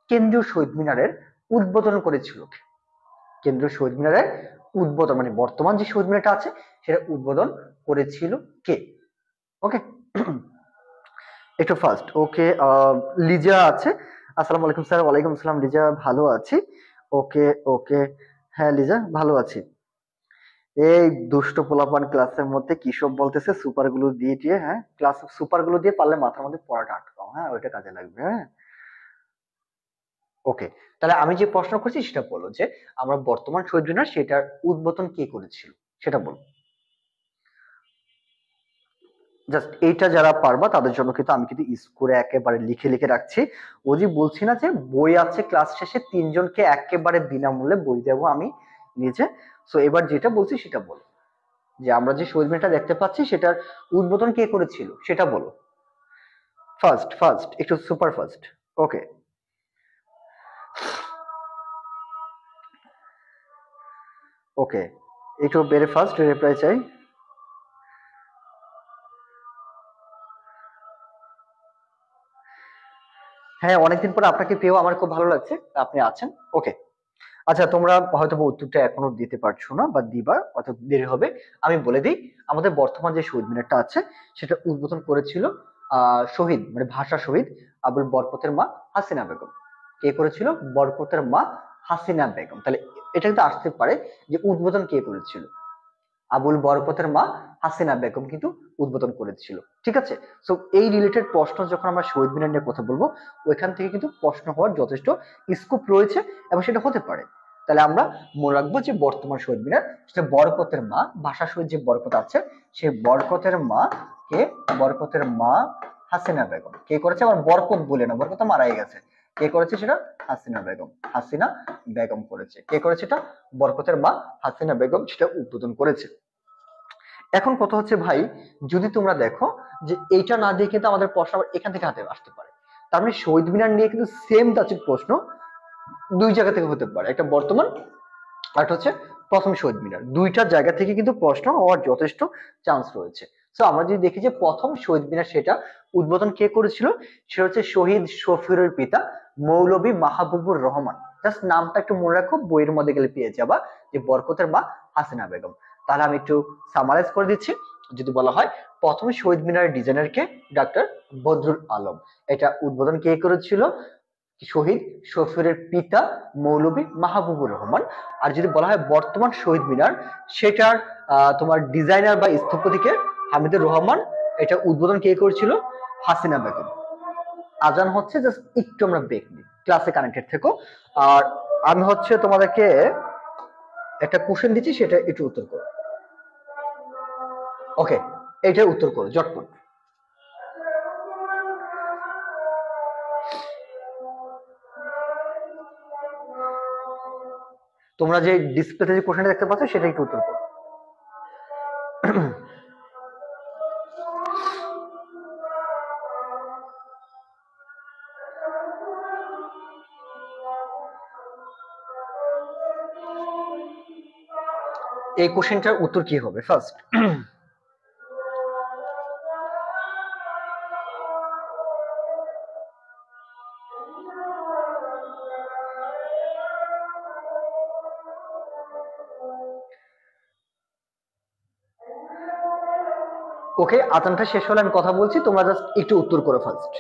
কেন্দ্রীয় শহীদ মিনারের উদ্বোধন করেছিল কে? কেন্দ্রীয় শহীদ মিনারের উদ্বোধন মানে বর্তমান যে শহীদ মিনারটা আছে সেটা উদ্বোধন করেছিল কে? ওকে, একটু ফার্স্ট। ওকে, লিজা আছে। আসসালামু আলাইকুম স্যার। ওয়ালাইকুম আসসালাম লিজা, ভালো আছি। ওকে ওকে, হ্যাঁ লিজা ভালো আছি। এই দুষ্ট পোলাপান ক্লাসের মধ্যে কি সব বলতেছে, সুপার গুলো দিয়ে দিয়ে, হ্যাঁ ক্লাস সুপার গুলো দিয়ে পারলে মাথার মধ্যে পড়াটা আটকাও, হ্যাঁ ওইটা কাজে লাগবে, হ্যাঁ। ওকে, তাহলে আমি যে প্রশ্ন করছি সেটা বলো যে আমরা বর্তমান শহীদ মিনার সেটার উদ্বোধন কে করেছিল সেটা বলো। জাস্ট এইটা যারা পারবা তাদের জন্য কিন্তু আমি কিন্তু স্কোরে একেবারে লিখে লিখে রাখছি। ও যে বলছি না যে বই আছে ক্লাস শেষে তিনজনকে একেবারে বিনামূল্যে বই দেবো আমি নিজে। সো এবার যেটা বলছি সেটা বলো, যে আমরা যে শহীদ মিনারটা দেখতে পাচ্ছি সেটার উদ্বোধন কে করেছিল সেটা বলো। ফার্স্ট ফার্স্ট, একটু সুপার ফার্স্ট। ওকে, ওকে, একটু বেড়ে ফার্স্ট রিপ্লাই চাই। হ্যাঁ, অনেকদিন পর আপনাকে পেয়েও আমার খুব ভালো লাগছে, আপনি আছেন। ওকে, আচ্ছা তোমরা হয়তো বা উত্তরটা এখনো দিতে পারছো না বা দিবা অত দেরি হবে। আমি বলে দিই, আমাদের বর্তমান যে শহীদ মিনারটা আছে সেটা উদ্বোধন করেছিল শহীদ মানে ভাষা শহীদ আবুল বরকতের মা হাসিনা বেগম। কে করেছিল? বরকতের মা হাসিনা বেগম। তাহলে এটা কিন্তু আসতে পারে যে উদ্বোধন কে করেছিল? আবুল বরকতের মা হাসিনা বেগম কিন্তু উদ্বোধন করেছিল। ঠিক আছে, সো এই রিলেটেড প্রশ্ন যখন আমরা শহীদ মিনার নিয়ে কথা বলবো ওইখান থেকে কিন্তু প্রশ্ন হওয়ার যথেষ্ট স্কোপ রয়েছে এবং সেটা হতে পারে। তাহলে আমরা মনে রাখবো যে বর্তমান শহীদ মিনার সেটা বরকতের মা ভাষা শহীদ যে বরকত আছে সেই বরকতের মা কে? বরকতের মা হাসিনা বেগম। কে করেছে? আবার বরকত বলে না, বরকত তো মারাই গেছে। কে করেছে সেটা? হাসিনা বেগম। হাসিনা বেগম করেছে। কে করেছে এটা? বরকতের মা হাসিনা বেগম সেটা উদ্বোধন করেছে। এখন কথা হচ্ছে ভাই, যদি তোমরা দেখো যে এইটা না দিয়ে কিন্তু আমাদের প্রশ্ন আবার এখান থেকে হাতে আসতে পারে। তার মানে শহীদ মিনার নিয়ে কিন্তু সেম টাইপের প্রশ্ন দুই জায়গা থেকে হতে পারে, একটা বর্তমান আর একটা হচ্ছে প্রথম শহীদ মিনার। দুইটা জায়গা থেকে কিন্তু প্রশ্ন হওয়ার যথেষ্ট চান্স রয়েছে। তো আমরা যদি দেখি যে প্রথম শহীদ মিনার সেটা উদ্বোধন কে করেছিল, সেটা হচ্ছে শহীদ শফিউরের পিতা মৌলভী মাহবুবুর রহমান। জাস্ট নামটা একটু মনে রাখো, বইয়ের মধ্যে গেলে পেয়ে যাবা যে বরকতের মা হাসিনা বেগম। তাহলে আমি একটু সামারাইজ করে দিচ্ছি। যদি বলা হয় প্রথম শহীদ মিনারের ডিজাইনার কে? ডাক্তার বদরুল আলম। এটা উদ্বোধন কে করেছিল? শহীদ শফিউরের পিতা মৌলভী মাহবুবুর রহমান। আর যদি বলা হয় বর্তমান শহীদ মিনার সেটার তোমার ডিজাইনার বা স্থপতি কে? হামিদুর রহমান। এটা উদ্বোধন কে করেছিল? হাসিনা বেগম। আজান হচ্ছে, জাস্ট একটু আমরা ব্রেক নিই, ক্লাসে কানেক্টেড থেকো। আর আমি হচ্ছে তোমাদেরকে একটা কোশ্চেন দিচ্ছি, সেটা একটু উত্তর করো। ওকে, এটার উত্তর করো জটপট। তোমরা যে ডিসপ্লেতে যে কোশ্চেনটা দেখতে পাচ্ছ সেটা একটু উত্তর করো। এই কোশ্চেনটার উত্তর কি হবে ফার্স্ট? ওকে, আজানটা শেষ হলে আমি কথা বলছি, তোমরা জাস্ট একটু উত্তর করো first.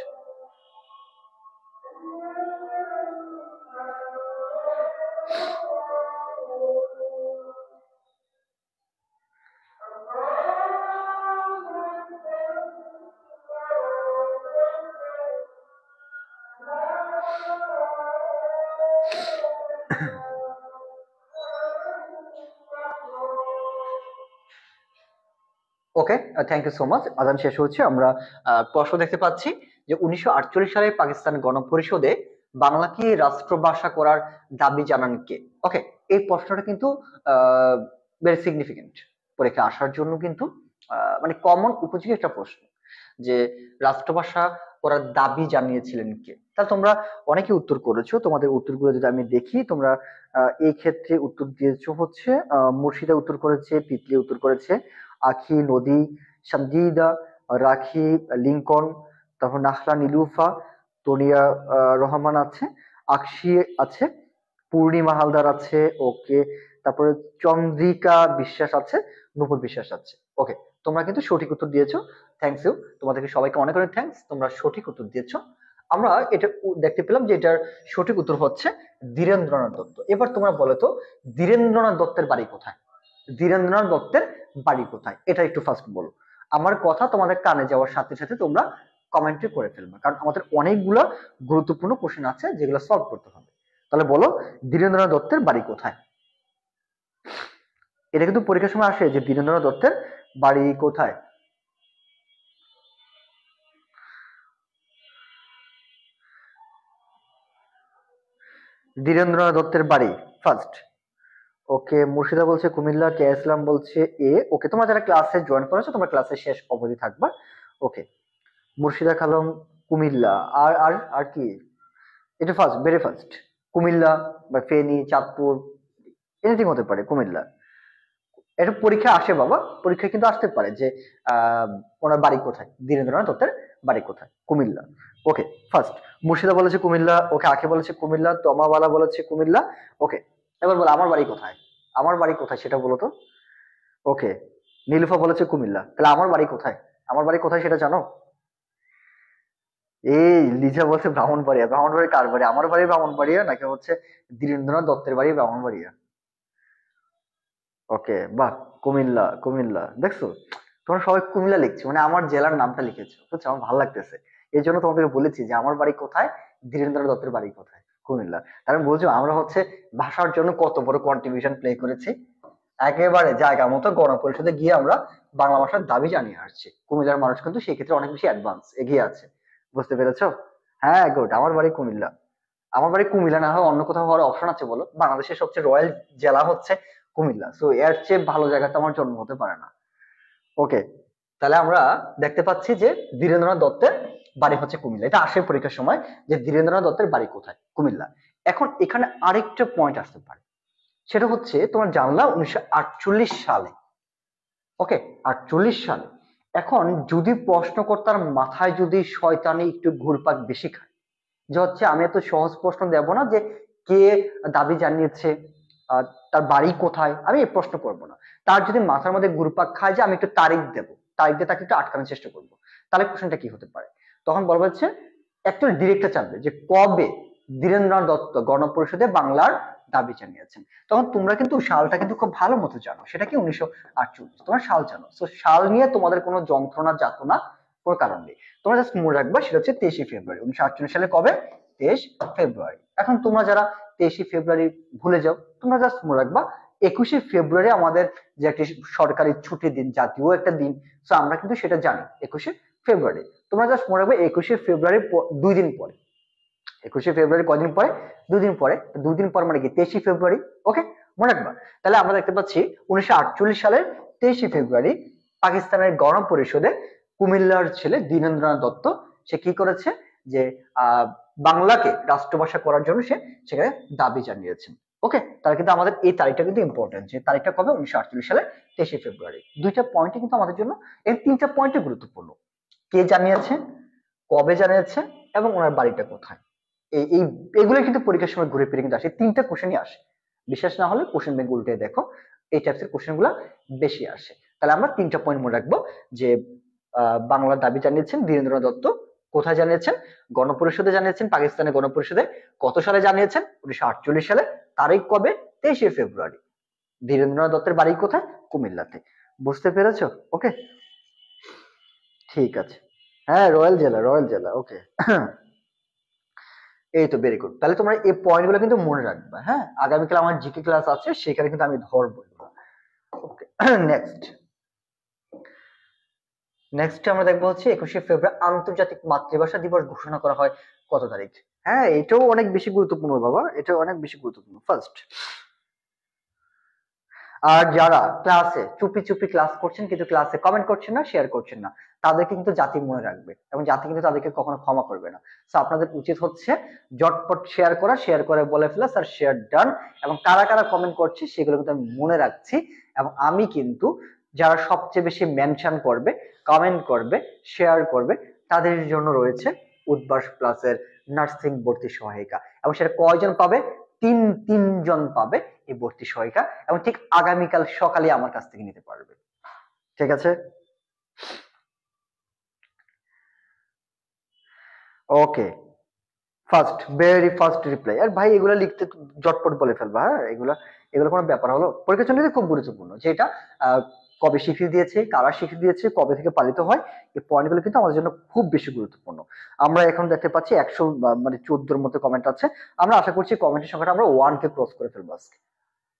Okay, thank you so much. আজান শেষ হচ্ছে, আমরা প্রশ্ন দেখতে পাচ্ছি যে 1948 সালে পাকিস্তান গণপরিষদে বাংলাকে রাষ্ট্রভাষা করার দাবি জানান কে? ওকে, এই প্রশ্নটা কিন্তু ভেরি সিগনিফিকেন্ট, পরীক্ষা আসার জন্য কিন্তু মানে কমন উপযোগী একটা প্রশ্ন, যে রাষ্ট্রভাষা করার দাবি জানিয়েছিলেন কে? তা তোমরা অনেকে উত্তর করেছো, তোমাদের উত্তরগুলো যদি আমি দেখি, তোমরা এই ক্ষেত্রে উত্তর দিয়েছো হচ্ছে মুর্শিদা উত্তর করেছে, তিতলি উত্তর করেছে, আখি, নদী, সামজিদা, রাখি, লিঙ্কন, তারপর নাহলা, নীলুফা, তনিয়া রহমান আছে, আকশি আছে, পূর্ণিমা হালদার আছে, ওকে। তারপরে চন্দ্রিকা বিশ্বাস আছে, নূপুর বিশ্বাস আছে। ওকে, তোমরা কিন্তু সঠিক উত্তর দিয়েছো। থ্যাংকস ইউ, তোমাদেরকে সবাইকে অনেক অনেক থ্যাঙ্কস, তোমরা সঠিক উত্তর দিয়েছো। আমরা এটা দেখতে পেলাম যে এটার সঠিক উত্তর হচ্ছে ধীরেন্দ্রনাথ দত্ত। এবার তোমরা বলো তো ধীরেন্দ্রনাথ দত্তের বাড়ি কোথায়? ধীরেন্দ্রনাথ দত্তের বাড়ি কোথায় এটা একটু ফার্স্ট বলো। আমার কথা তোমাদের কানে যাওয়ার সাথে সাথে তোমরা কমেন্টে করে ফেলবে, কারণ আমাদের অনেকগুলো গুরুত্বপূর্ণ কোশ্চেন আছে যেগুলো সলভ করতে হবে। তাহলে বলো ধীরেন্দ্রনাথ দত্তের বাড়ি কোথায়? এটা কিন্তু পরীক্ষার সময় আসে যে ধীরেন্দ্রনাথ দত্তের বাড়ি কোথায়। ধীরেন্দ্রনাথ দত্তের বাড়ি ফার্স্ট। ওকে, মুর্শিদা বলছে কুমিল্লা, কে ইসলাম বলছে এ। ওকে, তোমরা যারা ক্লাসে জয়েন করেছো তোমরা ক্লাসে শেষ অবধি থাকবা। ওকে, মুর্শিদা খালম কুমিল্লা। আর আর আর কি? এটা ফার্স্ট, ভেরি ফার্স্ট। কুমিল্লা বা ফেনী, চাঁদপুর, এনিথিং হতে পারে কুমিল্লা। এটা পরীক্ষা আসে বাবা, পরীক্ষা কিন্তু আসতে পারে যে ওনার বাড়ি কোথায়, ধীরেন্দ্রনাথ দত্তের বাড়ি কোথায়, কুমিল্লা। ওকে, ফার্স্ট মুর্শিদা বলেছে কুমিল্লা, ওকে। আখি বলেছে কুমিল্লা, তমাওয়ালা বলেছে কুমিল্লা। ওকে, এবার বলো আমার বাড়ি কোথায়? আমার বাড়ি কোথায় সেটা বলো তো। ওকে, নীলুফা বলেছে কুমিল্লা, তাহলে আমার বাড়ি কোথায়? আমার বাড়ি কোথায় সেটা জানো? এই লিজা বলছে ব্রাহ্মণবাড়িয়া। ব্রাহ্মণবাড়ি কার বাড়ি? আমার বাড়ি ব্রাহ্মণবাড়িয়া নাকি হচ্ছে ধীরেন্দ্রনাথ দত্তের বাড়ি ব্রাহ্মণবাড়িয়া? ওকে, বাহ, কুমিল্লা। কুমিল্লা দেখছো, তোমরা সবাই কুমিল্লা লিখছো, মানে আমার জেলার নামটা লিখেছো, বুঝছো? আমার ভালো লাগতেছে। এই জন্য তোমাদেরকে বলেছি যে আমার বাড়ি কোথায়, ধীরেন্দ্রনাথ দত্তের বাড়ি কোথায়, কুমিল্লা। তার মানে বুঝছো আমরা হচ্ছে ভাষার জন্য কত বড় কন্ট্রিবিউশন প্লে করেছি। একেবারে জায়গা মতো গণপরিষদে গিয়ে আমরা বাংলা ভাষার দাবি জানিয়ে আসছি। কুমিল্লার মানুষ কিন্তু সেই ক্ষেত্রে অনেক বেশি অ্যাডভান্স, এগিয়ে আছে। বুঝতে পেরেছো? হ্যাঁ গুড, আমার বাড়ি কুমিল্লা। আমার বাড়ি কুমিল্লা না হয় অন্য কোথাও হওয়ার অপশন আছে বলো? বাংলাদেশের সবচেয়ে রয়্যাল জেলা হচ্ছে কুমিল্লা, সো এর চেয়ে ভালো জায়গাতে আমার জন্ম হতে পারে না। ওকে, তাহলে আমরা দেখতে পাচ্ছি যে ধীরেন্দ্রনাথ দত্তের বাড়ি হচ্ছে কুমিল্লা। এটা আসে পরীক্ষার সময় যে ধীরেন্দ্রনাথ দত্তের বাড়ি কোথায়, কুমিল্লা। এখন এখানে আরেকটা পয়েন্ট আসতে পারে, সেটা হচ্ছে তোমার জানলা 1948 সালে। ওকে, 48 সালে। এখন যদি প্রশ্নকর্তার মাথায় যদি শয়তানি একটু ঘুরপাক বেশি খায়, যে হচ্ছে আমি এত সহজ প্রশ্ন দেব না যে কে দাবি জানিয়েছে, আহ, তার বাড়ি কোথায়, আমি এই প্রশ্ন করব না। তার যদি মাথার মধ্যে ঘুরপাক খায় যে আমি একটু তারিখ দেব, তারিখ দিয়ে তাকে একটু আটকানোর চেষ্টা করব, তাহলে কোশ্চেনটা কি হতে পারে? তখন বলবো হচ্ছে একটু ডিরেক্টটা জানবে যে কবে ধীরেন্দ্রনাথ দত্ত গণপরিষদে বাংলার দাবি জানিয়েছেন। তখন তোমরা কিন্তু সালটা কিন্তু খুব ভালো মতো জানো, সেটা কি 1948, তোমরা সাল জানো। তো সাল নিয়ে তোমাদের কোনো যন্ত্রণা যাতনা কোনো কারণ নেই। তোমরা জাস্ট মনে রাখবা সেটা হচ্ছে 23শে ফেব্রুয়ারি। 1948 সালে কবে? 23 ফেব্রুয়ারি। এখন তোমরা যারা 23শে ফেব্রুয়ারি ভুলে যাও, তোমরা জাস্ট মনে রাখবা 21শে ফেব্রুয়ারি আমাদের যে একটি সরকারি ছুটির দিন, জাতীয় একটা দিন। তো আমরা কিন্তু সেটা জানি 21শে ফেব্রুয়ারি। তোমরা জাস্ট মনে রাখবে 21শে ফেব্রুয়ারি 2 দিন পরে। 21শে ফেব্রুয়ারি কদিন পরে? 2 দিন পরে। 2 দিন পর মানে কি 23শে ফেব্রুয়ারি। ওকে, মনে রাখবা। তাহলে আমরা দেখতে পাচ্ছি 1948 সালের 23শে ফেব্রুয়ারি পাকিস্তানের গণপরিষদে কুমিল্লার ছেলে ধীরেন্দ্রনাথ দত্ত সে কি করেছে যে বাংলাকে রাষ্ট্রভাষা করার জন্য সে সেখানে দাবি জানিয়েছেন। ওকে, তাহলে কিন্তু আমাদের এই তারিখটা কিন্তু ইম্পর্টেন্ট, যে তারিখটা কবে? 1948 সালের 23শে ফেব্রুয়ারি। দুইটা পয়েন্টই কিন্তু আমাদের জন্য, এই তিনটা পয়েন্টই গুরুত্বপূর্ণ। কে জানিয়েছে, কবে জানিয়েছে, এবং ওনার বাড়িটা কোথায়। এই এই এগুলো কিন্তু পরীক্ষার সময় ঘুরে ফিরে কিন্তু আসে, তিনটা কোশ্চেনই আসে। বিশ্বাস না হলে কোশ্চেন ব্যাংক উল্টে দেখো, এই টাইপসের কোশ্চেন গুলা বেশি আসে। তাহলে আমরা তিনটা পয়েন্ট মনে রাখবো যে বাংলার দাবি জানিয়েছেন ধীরেন্দ্রনাথ দত্ত, কোথায় জানিয়েছেন? গণপরিষদে জানিয়েছেন, পাকিস্তানের গণপরিষদে। কত সালে জানিয়েছেন? 1948 সালে। তারিখ কবে? 23শে ফেব্রুয়ারি। ধীরেন্দ্রনাথ দত্তের বাড়ি কোথায়? কুমিল্লাতে। বুঝতে পেরেছো? ওকে, ঠিক আছে। হ্যাঁ, রয়্যাল জেলা, রয়্যাল জেলা। ওকে, এই তো ভেরি গুড। তাহলে তোমরা এই পয়েন্ট গুলো কিন্তু মনে রাখবে। হ্যাঁ, আগামীকাল আমার জিকে ক্লাস আছে, সেখানে কিন্তু আমি ধরবো। ওকে, নেক্সট নেক্সট আমরা দেখবো হচ্ছে 21শে ফেব্রুয়ারি আন্তর্জাতিক মাতৃভাষা দিবস ঘোষণা করা হয় কত তারিখ? হ্যাঁ, এটাও অনেক বেশি গুরুত্বপূর্ণ বাবা, এটাও অনেক বেশি গুরুত্বপূর্ণ। ফার্স্ট, আর যারা ক্লাসে চুপি চুপি ক্লাস করছেন কিন্তু ক্লাসে কমেন্ট করছেন না, শেয়ার করছেন না, তাদেরকে কিন্তু জাতি মনে রাখবে এবং জাতি কিন্তু তাদেরকে কখনো ক্ষমা করবে না। তো আপনাদের উচিত হচ্ছে জটপট শেয়ার করা, শেয়ার করে বলে ফেলা স্যার শেয়ার ডান। এবং কারা কারা কমেন্ট করছে সেগুলো কিন্তু আমি মনে রাখছি। এবং আমি কিন্তু যারা সবচেয়ে বেশি মেনশন করবে, কমেন্ট করবে, শেয়ার করবে, তাদের জন্য রয়েছে উদ্ভাস প্লাসের নার্সিং ভর্তি সহায়িকা। এবং সেটা কয়জন পাবে? তিন তিনজন পাবে এই ভর্তি সহায়িকা, এবং ঠিক আগামীকাল সকালে আমার কাছ থেকে নিতে পারবে। ঠিক আছে, okay. First, very first reply. আর ভাই এগুলা লিখতে জটপট বলে ফেলবা, হ্যাঁ এগুলা এগুলো কোনো ব্যাপার হলো? পরীক্ষার জন্য এটা খুব গুরুত্বপূর্ণ যে এটা কবে স্বীকৃতি দিয়েছে, কারা স্বীকৃতি দিয়েছে, কবে থেকে পালিত হয়, এই পয়েন্টগুলো কিন্তু আমাদের জন্য খুব বেশি গুরুত্বপূর্ণ। আমরা এখন দেখতে পাচ্ছি 100 মানে 14 মতো কমেন্ট আছে। আমরা আশা করছি কমেন্টের সংখ্যাটা আমরা 1 কে ক্রস করে ফেলবো আজকে।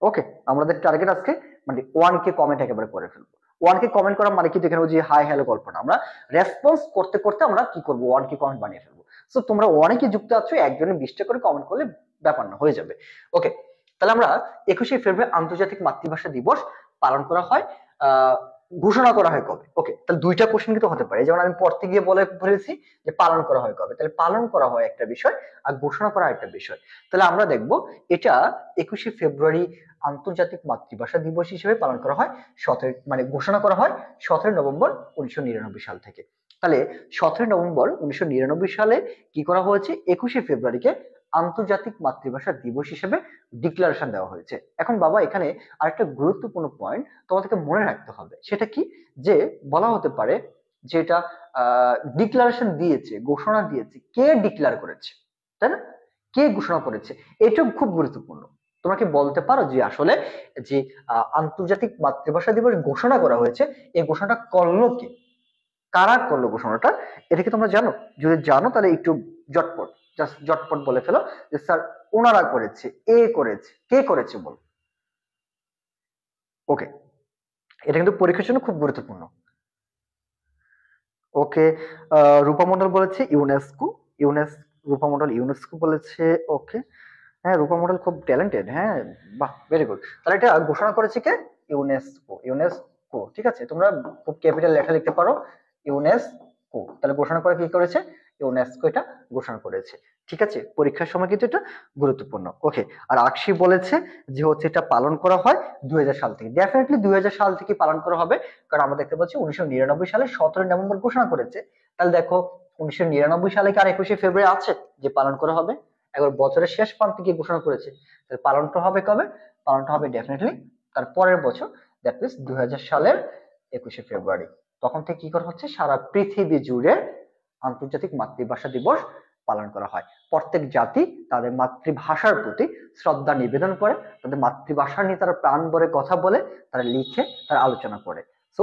ওকে, আমাদের টার্গেট আজকে মানে 1 কে কমেন্ট একেবারে করে ফেলবো। 1 কে কমেন্ট করা মানে কি, দেখেন যে হাই হ্যালো গল্প না, আমরা রেসপন্স করতে করতে আমরা কি করবো, 1 কে কমেন্ট বানিয়ে ফেলবো। সো তোমরা অনেকে যুক্ত আছো, একজনে 20টা করে কমেন্ট করলে ব্যাপার না, হয়ে যাবে। ওকে, তাহলে আমরা 21শে ফেব্রুয়ারি আন্তর্জাতিক মাতৃভাষা দিবস পালন করা হয়, ঘোষণা করা হয় কবে? ওকে, তাহলে দুইটা কোশ্চেন কিন্তু হতে পারে, যেমন আমি পড়তে গিয়ে বলে ফেলেছি যে পালন করা হয় কবে, তাহলে পালন করা হয় একটা বিষয় আর ঘোষণা করা একটা বিষয়। তাহলে আমরা দেখবো এটা 21শে ফেব্রুয়ারি আন্তর্জাতিক মাতৃভাষা দিবস হিসেবে পালন করা হয় 17 মানে ঘোষণা করা হয় 17 নভেম্বর 1999 সাল থেকে। তাহলে 17 নভেম্বর 1999 সালে কি করা হয়েছে, 21শে ফেব্রুয়ারিকে আন্তর্জাতিক মাতৃভাষা দিবস হিসেবে ডিক্লারেশন দেওয়া হয়েছে। এখন বাবা এখানে আরেকটা গুরুত্বপূর্ণ পয়েন্ট তোমাদেরকে মনে রাখতে হবে, সেটা কি, যে বলা হতে পারে যে এটা ডিক্লারেশন দিয়েছে, ঘোষণা দিয়েছে, কে ডিক্লেয়ার করেছে, তাই না? কে ঘোষণা করেছে, এটা খুব গুরুত্বপূর্ণ। তোমরা কি বলতে পারো যে আসলে যে আন্তর্জাতিক মাতৃভাষা দিবস ঘোষণা করা হয়েছে, এই ঘোষণাটা করলো কে, কারা করলো ঘোষণাটা? এটা কি তোমরা জানো? যদি জানো তাহলে একটু জটপট, জাস্ট জটপট বলে ফেলো যে স্যার ওনারা করেছে, এ করেছে, কে করেছে বল। ওকে, এটা কিন্তু পরীক্ষার জন্য খুব গুরুত্বপূর্ণ। ওকে, রূপা মন্ডল বলেছে ইউনেস্কো। ইউনেস রূপা মন্ডল ইউনেস্কো বলেছে। ওকে, হ্যাঁ রূপা মন্ডল খুব ট্যালেন্টেড, হ্যাঁ বাহ, ভেরি গুড। তাহলে এটা ঘোষণা করেছে কে? ইউনেস্কো। ইউনেস্কো, ঠিক আছে, তোমরা খুব ক্যাপিটাল লেখা লিখতে পারো, ইউনেস্কো। তাহলে ঘোষণা করে কি করেছে, ইউনেস্কো এটা ঘোষণা করেছে। ঠিক আছে, পরীক্ষার সময় কিন্তু এটা গুরুত্বপূর্ণ। ওকে, আর আকশি বলেছে যে হচ্ছে এটা পালন করা হয় 2000 সাল থেকে। ডেফিনেটলি 2000 সাল থেকে পালন করা হবে, কারণ আমরা দেখতে পাচ্ছি 1999 সালে 17 নভেম্বর ঘোষণা করেছে। তাহলে দেখো 1999 সালে কি আর 21শে ফেব্রুয়ারি আছে যে পালন করা হবে? একবার বছরের শেষ প্রান্তে গিয়ে ঘোষণা করেছে। তাহলে পালনটা হবে কবে? পালনটা হবে ডেফিনেটলি তার পরের বছর, দ্যাট মিনস 2000 সালের 21শে ফেব্রুয়ারি। তখন থেকে কি করা হচ্ছে, সারা পৃথিবী জুড়ে আন্তর্জাতিক মাতৃভাষা দিবস পালন করা হয়। প্রত্যেক জাতি তাদের মাতৃভাষার প্রতি শ্রদ্ধা নিবেদন করে, তাদের মাতৃভাষা নিয়ে তারা প্রাণ ভরে কথা বলে, তারা লিখে, তারা আলোচনা করে। সো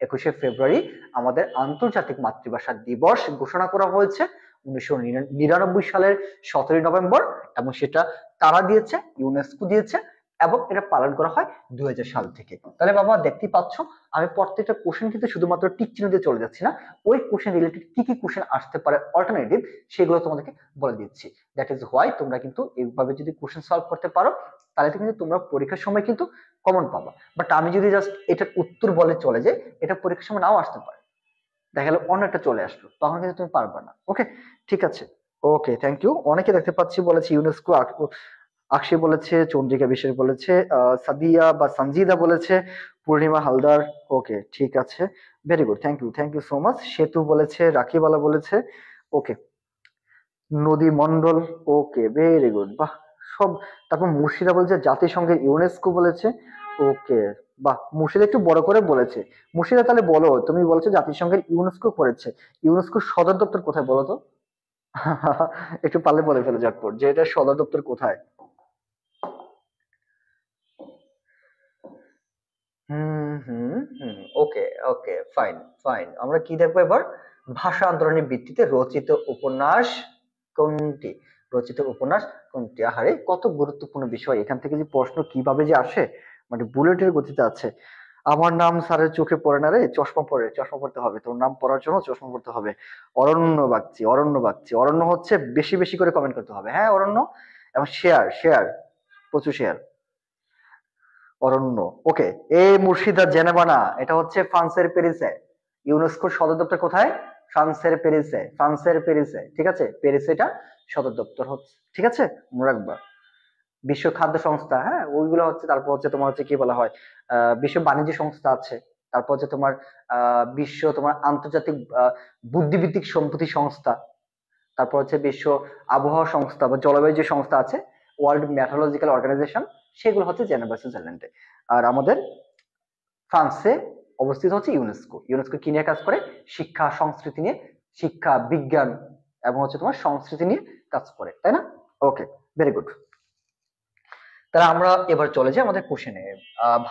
21শে ফেব্রুয়ারি আমাদের আন্তর্জাতিক মাতৃভাষা দিবস ঘোষণা করা হয়েছে 1999 সালের 17 নভেম্বর, এবং সেটা তারা দিয়েছে, ইউনেস্কো দিয়েছে, এবং এটা পালন করা হয় 2000 সাল থেকে। তাহলে বাবা দেখতেই পাচ্ছ আমি প্রত্যেকটা কোশ্চেন কিন্তু শুধুমাত্র টিক চিহ্ন দিয়ে চলে যাচ্ছি না, ওই কোশ্চেন রিলেটেড কি কি কোশ্চেন আসতে পারে অল্টারনেটিভ, সেগুলো তোমাদেরকে বলে দিচ্ছি। দ্যাট ইজ হোয়াই তোমরা কিন্তু এইভাবে যদি কোশ্চেন সলভ করতে পারো, তাহলে কিন্তু তোমরা পরীক্ষার সময় কিন্তু কমন পাবা। বাট আমি যদি জাস্ট এটার উত্তর বলে চলে যাই, এটা পরীক্ষার সময় নাও আসতে পারে, দেখা গেল অন্য একটা চলে আসলো, তখন কিন্তু তুমি পারবে না। ওকে, ঠিক আছে। ওকে, থ্যাংক ইউ। অনেকে দেখতে পাচ্ছি বলেছে ইউনেস্কো, আকশি বলেছে, চন্দ্রিকা বিশ্বাস বলেছে, সাদিয়া বা সঞ্জিদা বলেছে, পূর্ণিমা হালদার। ওকে, ঠিক আছে, very good, thank you so much. Setu বলেছে, রাখিবালা বলেছে। ওকে, নদী মন্ডল। ওকে, ভেরি গুড, বাহ সব। তারপর মুর্শিদা বলেছে জাতিসংঘের ইউনেস্কো বলেছে। ওকে, বাহ, মুর্শিদা একটু বড় করে বলেছে। মুর্শিদা তাহলে বলো, তুমি বলছো জাতিসংঘের ইউনেস্কো করেছে, ইউনেস্কো সদর দপ্তর কোথায় বলো তো? একটু পারলে বলে ফেলো ঝটপট যে এটা সদর দপ্তর কোথায়। হুম, ওকে, ওকে, ফাইন, ফাইন। আমরা কি দেখবো এবার, ভাষা আন্দোলনের ভিত্তিতে রচিত উপন্যাস কোনটি? রচিত উপন্যাস কোনটি? আহারে কত গুরুত্বপূর্ণ বিষয়, এখান থেকে যে প্রশ্ন কিভাবে যে আসে, মানে বুলেটের গতিতে আছে। আমার নাম স্যারের চোখে পড়ে না রে, চশমা পড়ে, চশমা পড়তে হবে, তোর নাম পড়ার জন্য চশমা পড়তে হবে। অরণ্য বাগচি, অরণ্য বাগচি, অরণ্য হচ্ছে বেশি বেশি করে কমেন্ট করতে হবে, হ্যাঁ অরণ্য, এবং শেয়ার, শেয়ার, প্রচুর শেয়ার। অরণ্য, ওকে। এ মুর্শিদা জেনেভা না, এটা হচ্ছে ফ্রান্সের প্যারিসে। ইউনেস্কোর সদর দপ্তর কোথায়? ফ্রান্সের প্যারিসে, ফ্রান্সের প্যারিসে, ঠিক আছে, প্যারিসে এটা সদর দপ্তর হচ্ছে, ঠিক আছে, মনে রাখবা। বিশ্ব খাদ্য সংস্থা, হ্যাঁ ওইগুলো হচ্ছে, তারপর হচ্ছে তোমার হচ্ছে কি বলা হয়, বিশ্ব বাণিজ্য সংস্থা আছে, তারপর হচ্ছে তোমার বিশ্ব তোমার আন্তর্জাতিক বুদ্ধিবৃত্তিক সম্পত্তি সংস্থা, তারপর হচ্ছে বিশ্ব আবহাওয়া সংস্থা বা জলবায়ু যে সংস্থা আছে, ওয়ার্ল্ড মেট্রোলজিক্যাল অর্গানাইজেশন, সেগুলো হচ্ছে জেনেভা সুইজারল্যান্ডে। আর আমাদের ফ্রান্সে অবস্থিত হচ্ছে ইউনেস্কো। ইউনেস্কো কি নিয়ে কাজ করে? শিক্ষা সংস্কৃতি নিয়ে, শিক্ষা বিজ্ঞান এবং হচ্ছে তোমার সংস্কৃতি নিয়ে কাজ করে, তাই না? ওকে, ভেরি গুড। তাহলে আমরা এবার চলে যাই আমাদের কোশ্চেনে।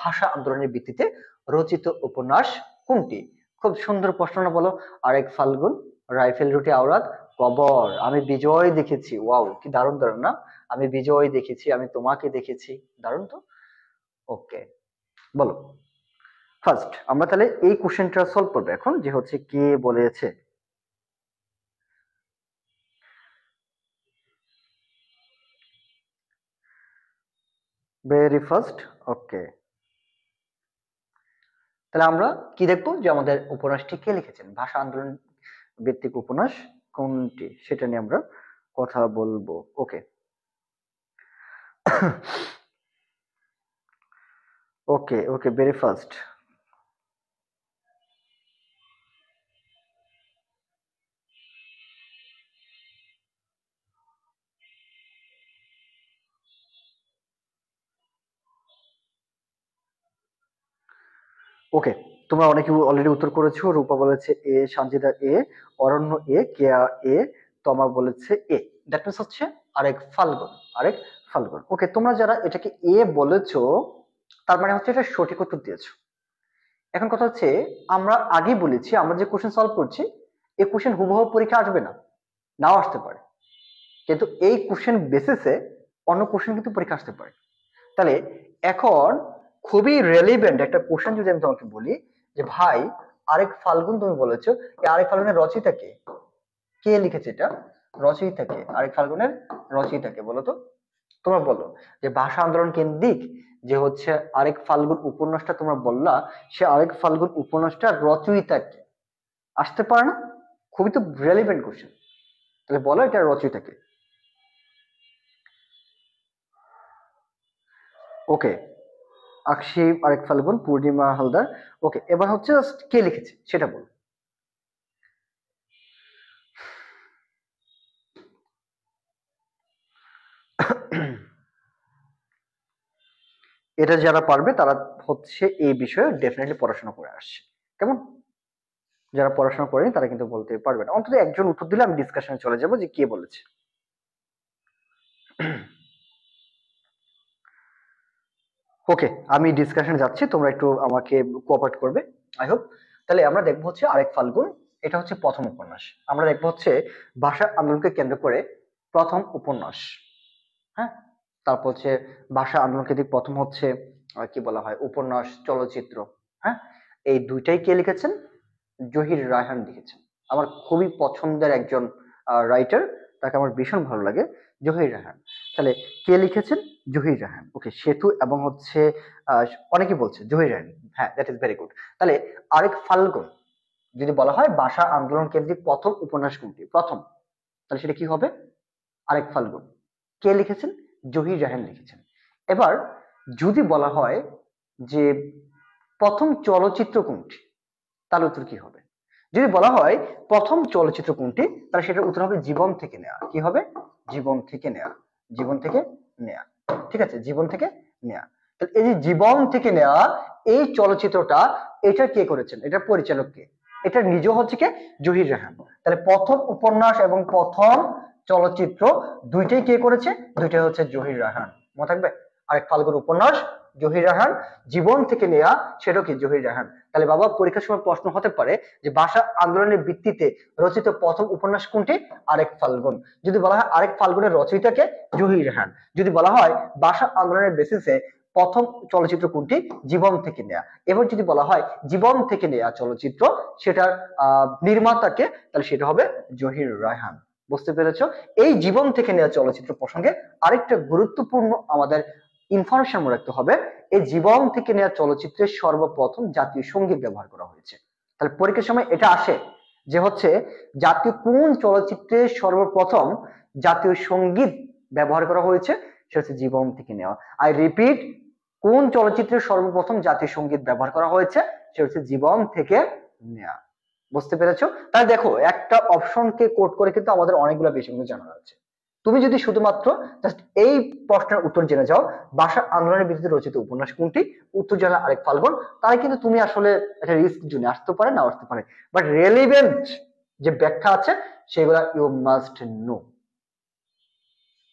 ভাষা আন্দোলনের ভিত্তিতে রচিত উপন্যাস কোনটি? খুব সুন্দর প্রশ্ন বলো। আরেক ফাল্গুন, রাইফেল রুটে আওরাত, কবর, আমি বিজয় দেখেছি। ওয়াও, কি দারুণ দারুণ না? আমি বিজয় দেখেছি, আমি তোমাকে দেখেছি, দারুণ তো। ওকে, বলো। ফার্স্ট আমরা তাহলে এই কোশ্চেনটা সলভ করবো এখন, যে হচ্ছে কে বলেছে। Very first. ওকে, তাহলে আমরা কি দেখবো, যে আমাদের উপন্যাসটি কে লিখেছেন, ভাষা আন্দোলন ভিত্তিক উপন্যাস কোনটি, সেটা নিয়ে আমরা কথা বলবো। ওকে ওকে ওকে, ভেরি ফার্স্ট। ওকে, তোমরা অনেকে অলরেডি উত্তর করেছো। রূপা বলেছে এ, সঞ্জিদা এ, অরণ্য এ, কেয়া এ, তমা বলেছে এ। দ্যাট মিনস হচ্ছে আরেক ফাল্গুন, আরেক ফাল্গুন। ওকে, তোমরা যারা এটাকে এ বলেছো, তার মানে হচ্ছে এটা সঠিক উত্তর দিয়েছো। এখন কথা হচ্ছে, আমরা আগেই বলেছি আমরা যে কোশ্চেন সলভ করছি, এই কোশ্চেন হুবহু পরীক্ষা আসবে না, নাও আসতে পারে, কিন্তু এই কোশ্চেন বেসিসে অন্য কোশ্চেন কিন্তু পরীক্ষা আসতে পারে। তাহলে এখন খুবই রেলিভেন্ট একটা কোশ্চেন যদি আমি তোমাকে বলি, যে ভাই আরেক ফাল্গুন তুমি বলেছো, এই আরেক ফাল্গুনের রচয়িতা কে? কে লিখেছে এটা? রচয়িতা কে? আরেক ফাল্গুনের রচয়িতা কে বলো তো? তোমরা বলো যে ভাষা আন্দোলন কেন্দ্রিক যে হচ্ছে আরেক ফাল্গুন উপন্যাসটা তোমরা বললা, সে আরেক ফাল্গুন উপন্যাসটা রচয়িতা কে? আসতে পারে না? খুবই তো রেলিভেন্ট কোশ্চেন। তাহলে বলো এটা রচয়িতা কে? ওকে, আকশি আরেক ফাল্গুন, পূর্ণিমা হালদার। ওকে, এবার হচ্ছে কে লিখেছে সেটা বল। এটা যারা পারবে তারা হচ্ছে এই বিষয়ে ডেফিনেটলি পড়াশোনা করে আসছে, কেমন? যারা পড়াশোনা করেনি তারা কিন্তু বলতে পারবে না। অন্তত একজন উত্তর দিলে আমি ডিসকাশনে চলে যাব যে কে বলেছে। ওকে, আমি ডিসকাশনে যাচ্ছি, তোমরা একটু আমাকে কোঅপারেট করবে, আই হোপ। তাহলে আমরা দেখবো হচ্ছে আরেক ফাল্গুন, এটা হচ্ছে প্রথম উপন্যাস। আমরা দেখবো হচ্ছে ভাষা আন্দোলনকে কেন্দ্র করে প্রথম উপন্যাস। হ্যাঁ, তারপর হচ্ছে ভাষা আন্দোলন কেন্দ্রিক প্রথম হচ্ছে কি বলা হয় উপন্যাস, চলচ্চিত্র। হ্যাঁ, এই দুইটাই কে লিখেছেন? জহির রায়হান লিখেছেন। আমার খুবই পছন্দের একজন রাইটার, তাকে আমার ভীষণ ভালো লাগে, জহির রায়হান। তাহলে কে লিখেছেন? জহির রায়হান। ওকে, সেতু এবং হচ্ছে আহ, অনেকে বলছে জহির রায়হান। হ্যাঁ, দ্যাট ইজ ভেরি গুড। তাহলে আরেক ফাল্গুন যদি বলা হয় ভাষা আন্দোলন কেন্দ্রিক প্রথম উপন্যাস কোনটি, প্রথম, তাহলে সেটা কি হবে? আরেক ফাল্গুন। কে লিখেছেন? জহির রায়হান লিখেছেন। এবার যদি বলা হয় যে প্রথম চলচ্চিত্র কোনটি, তাহলে উত্তর কি হবে? যদি বলা হয় প্রথম চলচ্চিত্র কোনটি, তাহলে সেটার উত্তর হবে জীবন থেকে নেয়া। কি হবে? জীবন থেকে নেয়া, জীবন থেকে নেয়া। ঠিক আছে, জীবন থেকে নেয়া। তাহলে এই যে জীবন থেকে নেয়া এই চলচ্চিত্রটা, এটা কে করেছেন? এটার পরিচালক কে? এটা নিজে হচ্ছে কে? জহির রায়হান। তাহলে প্রথম উপন্যাস এবং প্রথম চলচ্চিত্র দুইটাই কে করেছে? দুইটাই হচ্ছে জহির রায়হান। মনে থাকবে? আরেক ফাল্গুন উপন্যাস জহির রায়হান, জীবন থেকে নেয়া সেটাও কি জহির রায়হান। তাহলে বাবা পরীক্ষার সময় প্রশ্ন হতে পারে যে ভাষা আন্দোলনের ভিত্তিতে রচিত প্রথম উপন্যাস কোনটি? আরেক ফাল্গুন। যদি বলা হয় আরেক ফাল্গুনের রচয়িতাকে, জহির রায়হান। যদি বলা হয় ভাষা আন্দোলনের বেসিসে প্রথম চলচ্চিত্র কোনটি? জীবন থেকে নেয়া। এবার যদি বলা হয় জীবন থেকে নেয়া চলচ্চিত্র, সেটার নির্মাতাকে, তাহলে সেটা হবে জহির রায়হান। বুঝতে পেরেছো? এই জীবন থেকে নেওয়া চলচ্চিত্র প্রসঙ্গে আরেকটা গুরুত্বপূর্ণ আমাদের ইনফরমেশন মনে রাখতে হবে, এই জীবন থেকে নেওয়া চলচ্চিত্রের সর্বপ্রথম জাতীয় সঙ্গীত ব্যবহার করা হয়েছে। তাহলে পরীক্ষার সময় এটা আসে যে হচ্ছে জাতীয় কোন চলচ্চিত্রে সর্বপ্রথম জাতীয় সঙ্গীত ব্যবহার করা হয়েছে, সেটা হচ্ছে জীবন থেকে নেওয়া। আই রিপিট, কোন চলচ্চিত্রে সর্বপ্রথম জাতীয় সঙ্গীত ব্যবহার করা হয়েছে, সেটা হচ্ছে জীবন থেকে নেওয়া। বুঝতে পেরেছো? তাহলে দেখো একটা অপশনকে কোড করে কিন্তু আমাদের অনেকগুলো বিষয়গুলো জানা যাচ্ছে। তুমি যদি শুধুমাত্র জাস্ট এই প্রশ্নের উত্তর জেনে যাও, ভাষা আন্দোলনের বিরুদ্ধে রচিত উপন্যাস কোনটি, উত্তর জানা আরেক ফাল্গুন, তাহলে কিন্তু তুমি আসলে একটা রিস্ক জোনে আসতে পারে, না আসতে পারে, বাট রেলিভেন্ট যে ব্যাখ্যা আছে সেগুলা ইউ মাস্ট নো।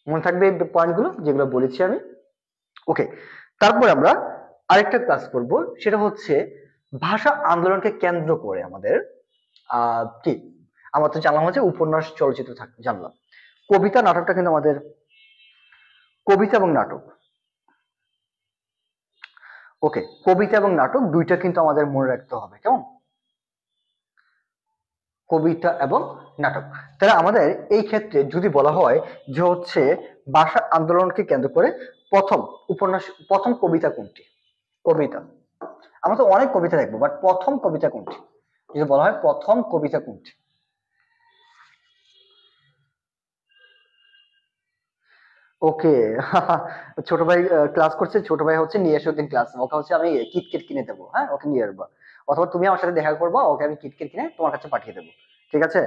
মনে থাকবে এই পয়েন্টগুলো যেগুলো বলেছি আমি। ওকে, তারপর আমরা আরেকটা ক্লাস করব, সেটা হচ্ছে ভাষা আন্দোলনকে কেন্দ্র করে আমাদের কি, আমরা তো জানলাম হচ্ছে উপন্যাস চলচ্চিত্র জানলাম, কবিতা নাটকটা কিন্তু আমাদের, কবিতা এবং নাটক, ওকে, কবিতা এবং নাটক দুইটা কিন্তু আমাদের মনে রাখতে হবে, কেমন, কবিতা এবং নাটক। তাহলে আমাদের এই ক্ষেত্রে যদি বলা হয় যে হচ্ছে ভাষা আন্দোলনকে কেন্দ্র করে প্রথম উপন্যাস, প্রথম কবিতা কোনটি, কবিতা, আমরা তো অনেক কবিতা দেখবো, বাট প্রথম কবিতা কোনটি, যদি বলা হয় প্রথম কবিতা কোনটি? ওকে, ছোট ভাই ক্লাস করছে, ছোট ভাই হচ্ছে নিয়ে এসে ক্লাস, ওকে হচ্ছে আমি কিটকেট কিনে দেবো, হ্যাঁ ওকে নিয়ে আসবো, অথবা তুমি আমার সাথে দেখা করবো, ওকে আমি কিটকেট কিনে তোমার কাছে পাঠিয়ে দেবো, ঠিক আছে?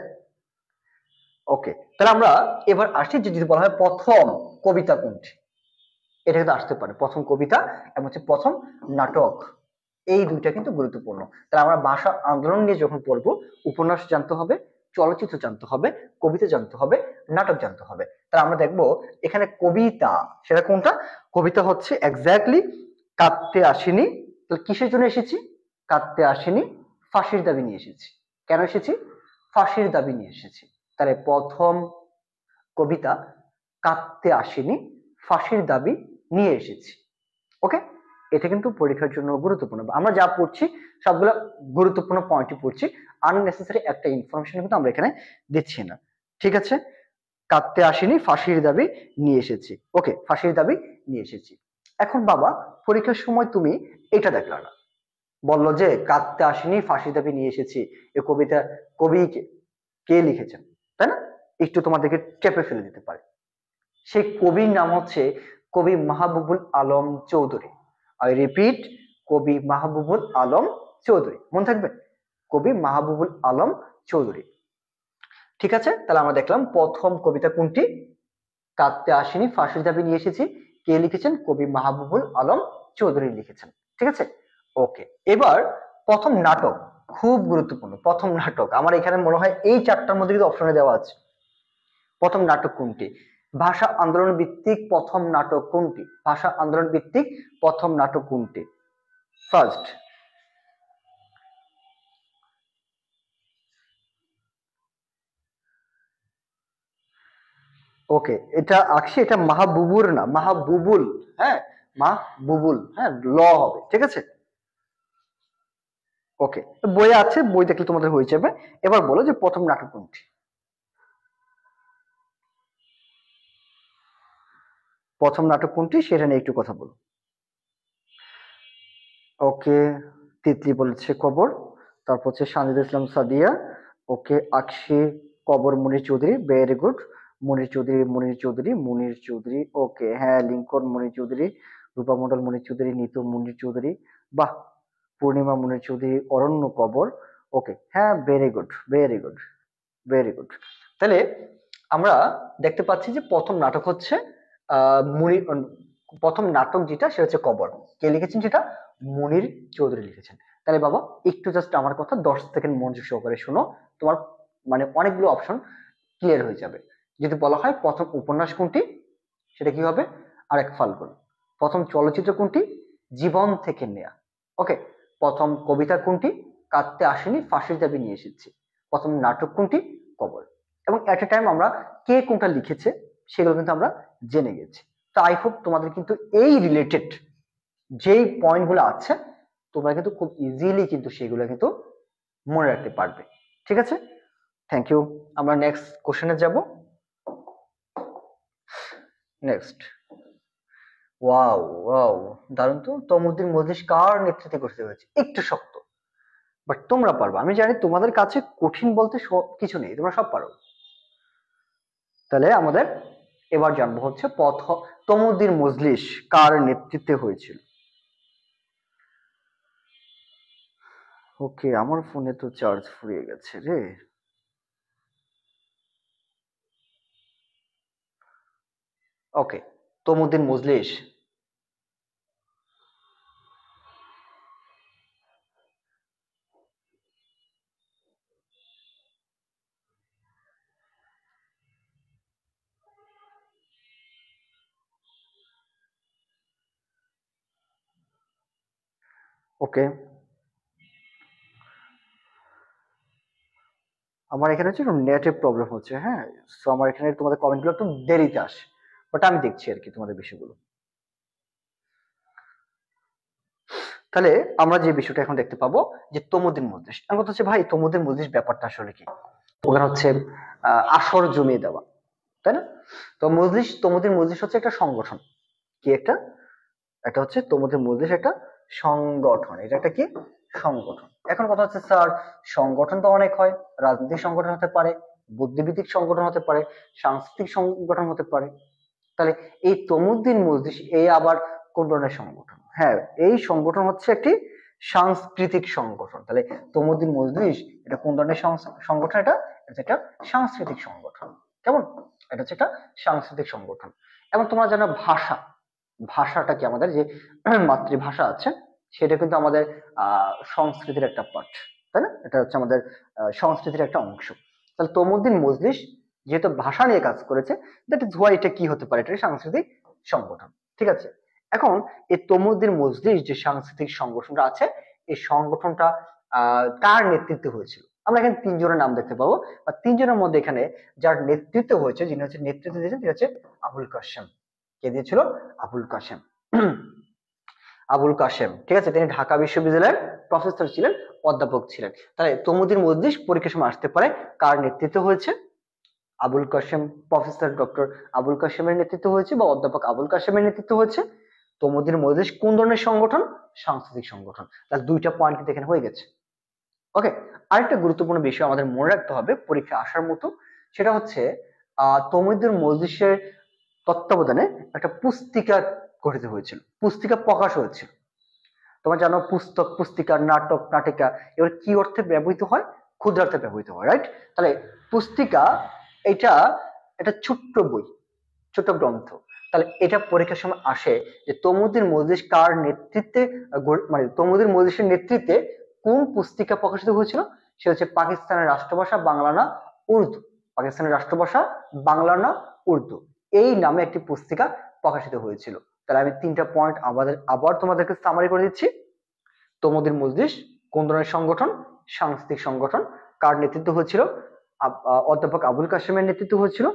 ওকে, তাহলে আমরা এবার আসি যে যদি বলা হয় প্রথম কবিতা কোনটি, এটা কিন্তু আসতে পারে, প্রথম কবিতা এবং হচ্ছে প্রথম নাটক, এই দুইটা কিন্তু গুরুত্বপূর্ণ। তাহলে আমরা ভাষা আন্দোলন নিয়ে যখন পড়বো, উপন্যাস জানতে হবে, চলচ্চিত্র জানতে হবে, কবিতা জানতে হবে, নাটক জানতে হবে। তাহলে আমরা দেখবো এখানে কবিতা, সেটা কোনটা, কবিতা হচ্ছে এক্স্যাক্টলি কাঁদতে আসেনি, তাহলে কিসের জন্য এসেছি, কাঁদতে আসেনি, ফাঁসির দাবি নিয়ে এসেছি। কেন এসেছি, ফাঁসির দাবি নিয়ে এসেছি। তাহলে প্রথম কবিতা কাঁদতে আসেনি, ফাঁসির দাবি নিয়ে এসেছি। ওকে, এটা কিন্তু পরীক্ষার জন্য গুরুত্বপূর্ণ, আমরা যা পড়ছি সবগুলো গুরুত্বপূর্ণ পয়েন্টই পড়ছি, আননেসেসারি একটা ইনফরমেশন কিন্তু আমরা এখানে দিচ্ছি না, ঠিক আছে? কাঁদতে আসেনি, ফাঁসির দাবি নিয়ে এসেছি, ওকে, ফাঁসির দাবি নিয়ে এসেছি। এখন বাবা পরীক্ষার সময় তুমি এটা দেখলা না, বললো যে কাঁদতে আসেনি, ফাঁসির দাবি নিয়ে এসেছি, এ কবিতা কবি কে লিখেছেন, তাই না? একটু তোমাদেরকে চেপে ফেলে দিতে পারে। সেই কবির নাম হচ্ছে কবি মাহবুবুল আলম চৌধুরী। আই রিপিট, কবি মাহবুবুল আলম চৌধুরী, মনে থাকবে, কবি মাহবুবুল আলম চৌধুরী। ঠিক আছে, তাহলে আমরা দেখলাম প্রথম কবিতা কোনটি, কাঁদতে আসেনি, ফাঁসির দাবি নিয়ে এসেছি, কে লিখেছেন, কবি মাহবুবুল আলম চৌধুরী লিখেছেন, ঠিক আছে? ওকে, এবার প্রথম নাটক, খুব গুরুত্বপূর্ণ, প্রথম নাটক আমার এখানে মনে হয় এই চারটার মধ্যে কিন্তু অপশনে দেওয়া আছে, প্রথম নাটক কোনটি, ভাষা আন্দোলন ভিত্তিক প্রথম নাটক কোনটি, ভাষা আন্দোলন ভিত্তিক প্রথম নাটক কোনটি, ফার্স্ট, ওকে, এটা আকশি, এটা মাহবুবুর না, মাহবুবুল, হ্যাঁ, মাহবুবুল, হ্যাঁ, ল হবে, ঠিক আছে? ওকে, বই আছে, বই দেখলে তোমাদের হয়ে যাবে। এবার বলো যে প্রথম নাটক কোনটি, প্রথম নাটক কোনটি সেটা নিয়ে একটু কথা বলো। ওকে, তিতলি বলেছে কবর, তারপর হচ্ছে সানজিদা ইসলাম সাদিয়া, ওকে, আকশি, কবর মনির চৌধুরী, ভেরি গুড, মনির চৌধুরী, মনির চৌধুরী, মনির চৌধুরী, ওকে, হ্যাঁ, লিঙ্কন মনির চৌধুরী, রূপা মন্ডল মনির চৌধুরী, নিতু মনির চৌধুরী, বাহ, পূর্ণিমা মনির চৌধুরী, অরণ্য কবর, ওকে, হ্যাঁ, very good, very good, very good. তাহলে আমরা দেখতে পাচ্ছি যে প্রথম নাটক হচ্ছে মুনির, প্রথম নাটক যেটা সেটা হচ্ছে কবর, কে লিখেছেন সেটা, মুনির চৌধুরী লিখেছেন। তাহলে বাবা একটু জাস্ট আমার কথা 10 সেকেন্ড মনোযোগ সহকারে শোনো, তোমার মানে অনেকগুলো অপশন ক্লিয়ার হয়ে যাবে। যদি বলা হয় প্রথম উপন্যাস কোনটি, সেটা কি হবে, আরেক ফাল্গুন। প্রথম চলচ্চিত্র কোনটি, জীবন থেকে নেয়া, ওকে। প্রথম কবিতা কোনটি, কাঁদতে আসেনি, ফাঁসির দাবি নিয়ে এসেছি। প্রথম নাটক কোনটি, কবর। এবং এট এ টাইম আমরা কে কোনটা লিখেছে সেগুলো কিন্তু আমরা জেনে গেছি। তো আই হোপ তোমাদের কিন্তু এই রিলেটেড যেই পয়েন্টগুলো আছে তোমরা কিন্তু খুব ইজিলি কিন্তু সেগুলো কিন্তু মনে রাখতে পারবে, ঠিক আছে? Thank you. আমরা নেক্সট কোশ্চেনে যাব। নেক্সট, ওয়াও ওয়াও, দারুণ তো, তমুদ্দিন মজলিস কার নেতৃত্বে গঠিত হয়েছে, একটু শক্ত, বাট তোমরা পারবে, আমি জানি তোমাদের কাছে কঠিন বলতে সব কিছু নেই, তোমরা সব পারো। তাহলে আমাদের এবার জানবো হচ্ছে তমুদ্দিন মজলিস কার নেতৃত্বে হয়েছিল। ওকে, আমার ফোনে তো চার্জ ফুরিয়ে গেছে রে, ওকে, তমুদ্দিন মজলিস। ওকে, আমার এখানে হচ্ছে নেটের প্রবলেম হচ্ছে, হ্যাঁ। সো আমার এখানে তোমাদের কমেন্টগুলো একটু দেরিতে আসে, বাট আমি দেখছি আর কি তোমাদের বিষয়গুলো। তাহলে আমরা যে বিষয়টা এখন দেখতে পাবো যে তমুদ্দিন মজলিস, আমার কথা হচ্ছে ভাই তমুদ্দিন মজলিস ব্যাপারটা আসলে কি? ওখানে হচ্ছে আসর জমিয়ে দেওয়া, তাই না? তো মজলিস, তমুদ্দিন মজলিস হচ্ছে একটা সংগঠন। কি একটা? এটা হচ্ছে তমুদ্দিন মজলিস একটা সংগঠন। এটা একটা কি? সংগঠন। এখন কথা হচ্ছে স্যার, সংগঠন তো অনেক হয়, রাজনৈতিক সংগঠন হতে পারে, বুদ্ধিবৃত্তিক সংগঠন হতে পারে, সাংস্কৃতিক সংগঠন হতে পারে। তাহলে এই তমুদ্দিন মজলিস এই আবার কোন ধরনের সংগঠন? হ্যাঁ, এই সংগঠন হচ্ছে একটি সাংস্কৃতিক সংগঠন। তাহলে তমুদ্দিন মজলিস এটা কোন ধরনের সংগঠন? এটা এটা একটা সাংস্কৃতিক সংগঠন। কেমন? এটা হচ্ছে একটা সাংস্কৃতিক সংগঠন। এবং তোমরা জানো ভাষা, ভাষাটা কি আমাদের যে মাতৃভাষা আছে, সেটা কিন্তু আমাদের সংস্কৃতির একটা পার্ট, তাই না? এটা হচ্ছে আমাদের সংস্কৃতির একটা অংশ। তাহলে তমুদ্দিন মজলিস যেহেতু ভাষা নিয়ে কাজ করেছে, দ্যাট ইজ হোয়াই এটা কি হতে পারে, এটা সাংস্কৃতিক সংগঠন। ঠিক আছে, এখন এই তমুদ্দিন মজলিস যে সাংস্কৃতিক সংগঠনটা আছে, এই সংগঠনটা কার নেতৃত্বে হয়েছিল? আমরা এখানে তিনজনের নাম দেখতে পাবো, বা তিনজনের মধ্যে এখানে যার নেতৃত্ব হয়েছে, যিনি হচ্ছে নেতৃত্ব দিয়েছেন, তিনি হচ্ছে আবুল কাশেম। কে দিয়েছিল? আবুল কাশেম। আবুল কাশেম, ঠিক আছে, তিনি ঢাকা বিশ্ববিদ্যালয়ের প্রফেসর ছিলেন, অধ্যাপক ছিলেন। তাহলে তমুদ্দিন মজলিস পরীক্ষার সময় আসতে পারে, কার নেতৃত্ব হয়েছে? আবুল কাশেম, প্রফেসর ডক্টর আবুল কাশেমের নেতৃত্ব হয়েছে, বা অধ্যাপক আবুল কাশেমের নেতৃত্ব হয়েছে। তমুদ্দিন মজলিস কোন ধরনের সংগঠন? সাংস্কৃতিক সংগঠন। তাহলে দুইটা পয়েন্ট কিন্তু এখানে হয়ে গেছে। ওকে, আরেকটা গুরুত্বপূর্ণ বিষয় আমাদের মনে রাখতে হবে পরীক্ষা আসার মতো, সেটা হচ্ছে তমুদ্দিন মজলিসের তত্ত্বাবধানে একটা পুস্তিকা গঠিত হয়েছিল, পুস্তিকা প্রকাশ হয়েছিল। তোমরা জানো পুস্তক, পুস্তিকা, নাটক, নাটিকা এগুলো কি অর্থে ব্যবহৃত হয়? ক্ষুদ্রার্থে ব্যবহৃত হয়, রাইট? তাহলে পুস্তিকা এটা একটা ছোট্ট বই, ছোট গ্রন্থ। তাহলে এটা পরীক্ষার সময় আসে যে তমুদ্দিন মজলিস কার নেতৃত্বে, মানে তমুদ্দিন মজলিসের নেতৃত্বে কোন পুস্তিকা প্রকাশিত হয়েছিল? সে হচ্ছে পাকিস্তানের রাষ্ট্রভাষা বাংলা না উর্দু, পাকিস্তানের রাষ্ট্রভাষা বাংলা না উর্দু, এই নামে একটি পুস্তিকা প্রকাশিত হয়েছিল। তাহলে আমি তিনটা পয়েন্ট আবার তোমাদেরকে সামারি করে দিচ্ছি। তমুদ্দিন মজলিস কোন ধরনের সংগঠন? সাংস্কৃতিক সংগঠন। কার নেতৃত্ব হয়েছিল? অধ্যাপক আবুল কাশেমের নেতৃত্ব হয়েছিল।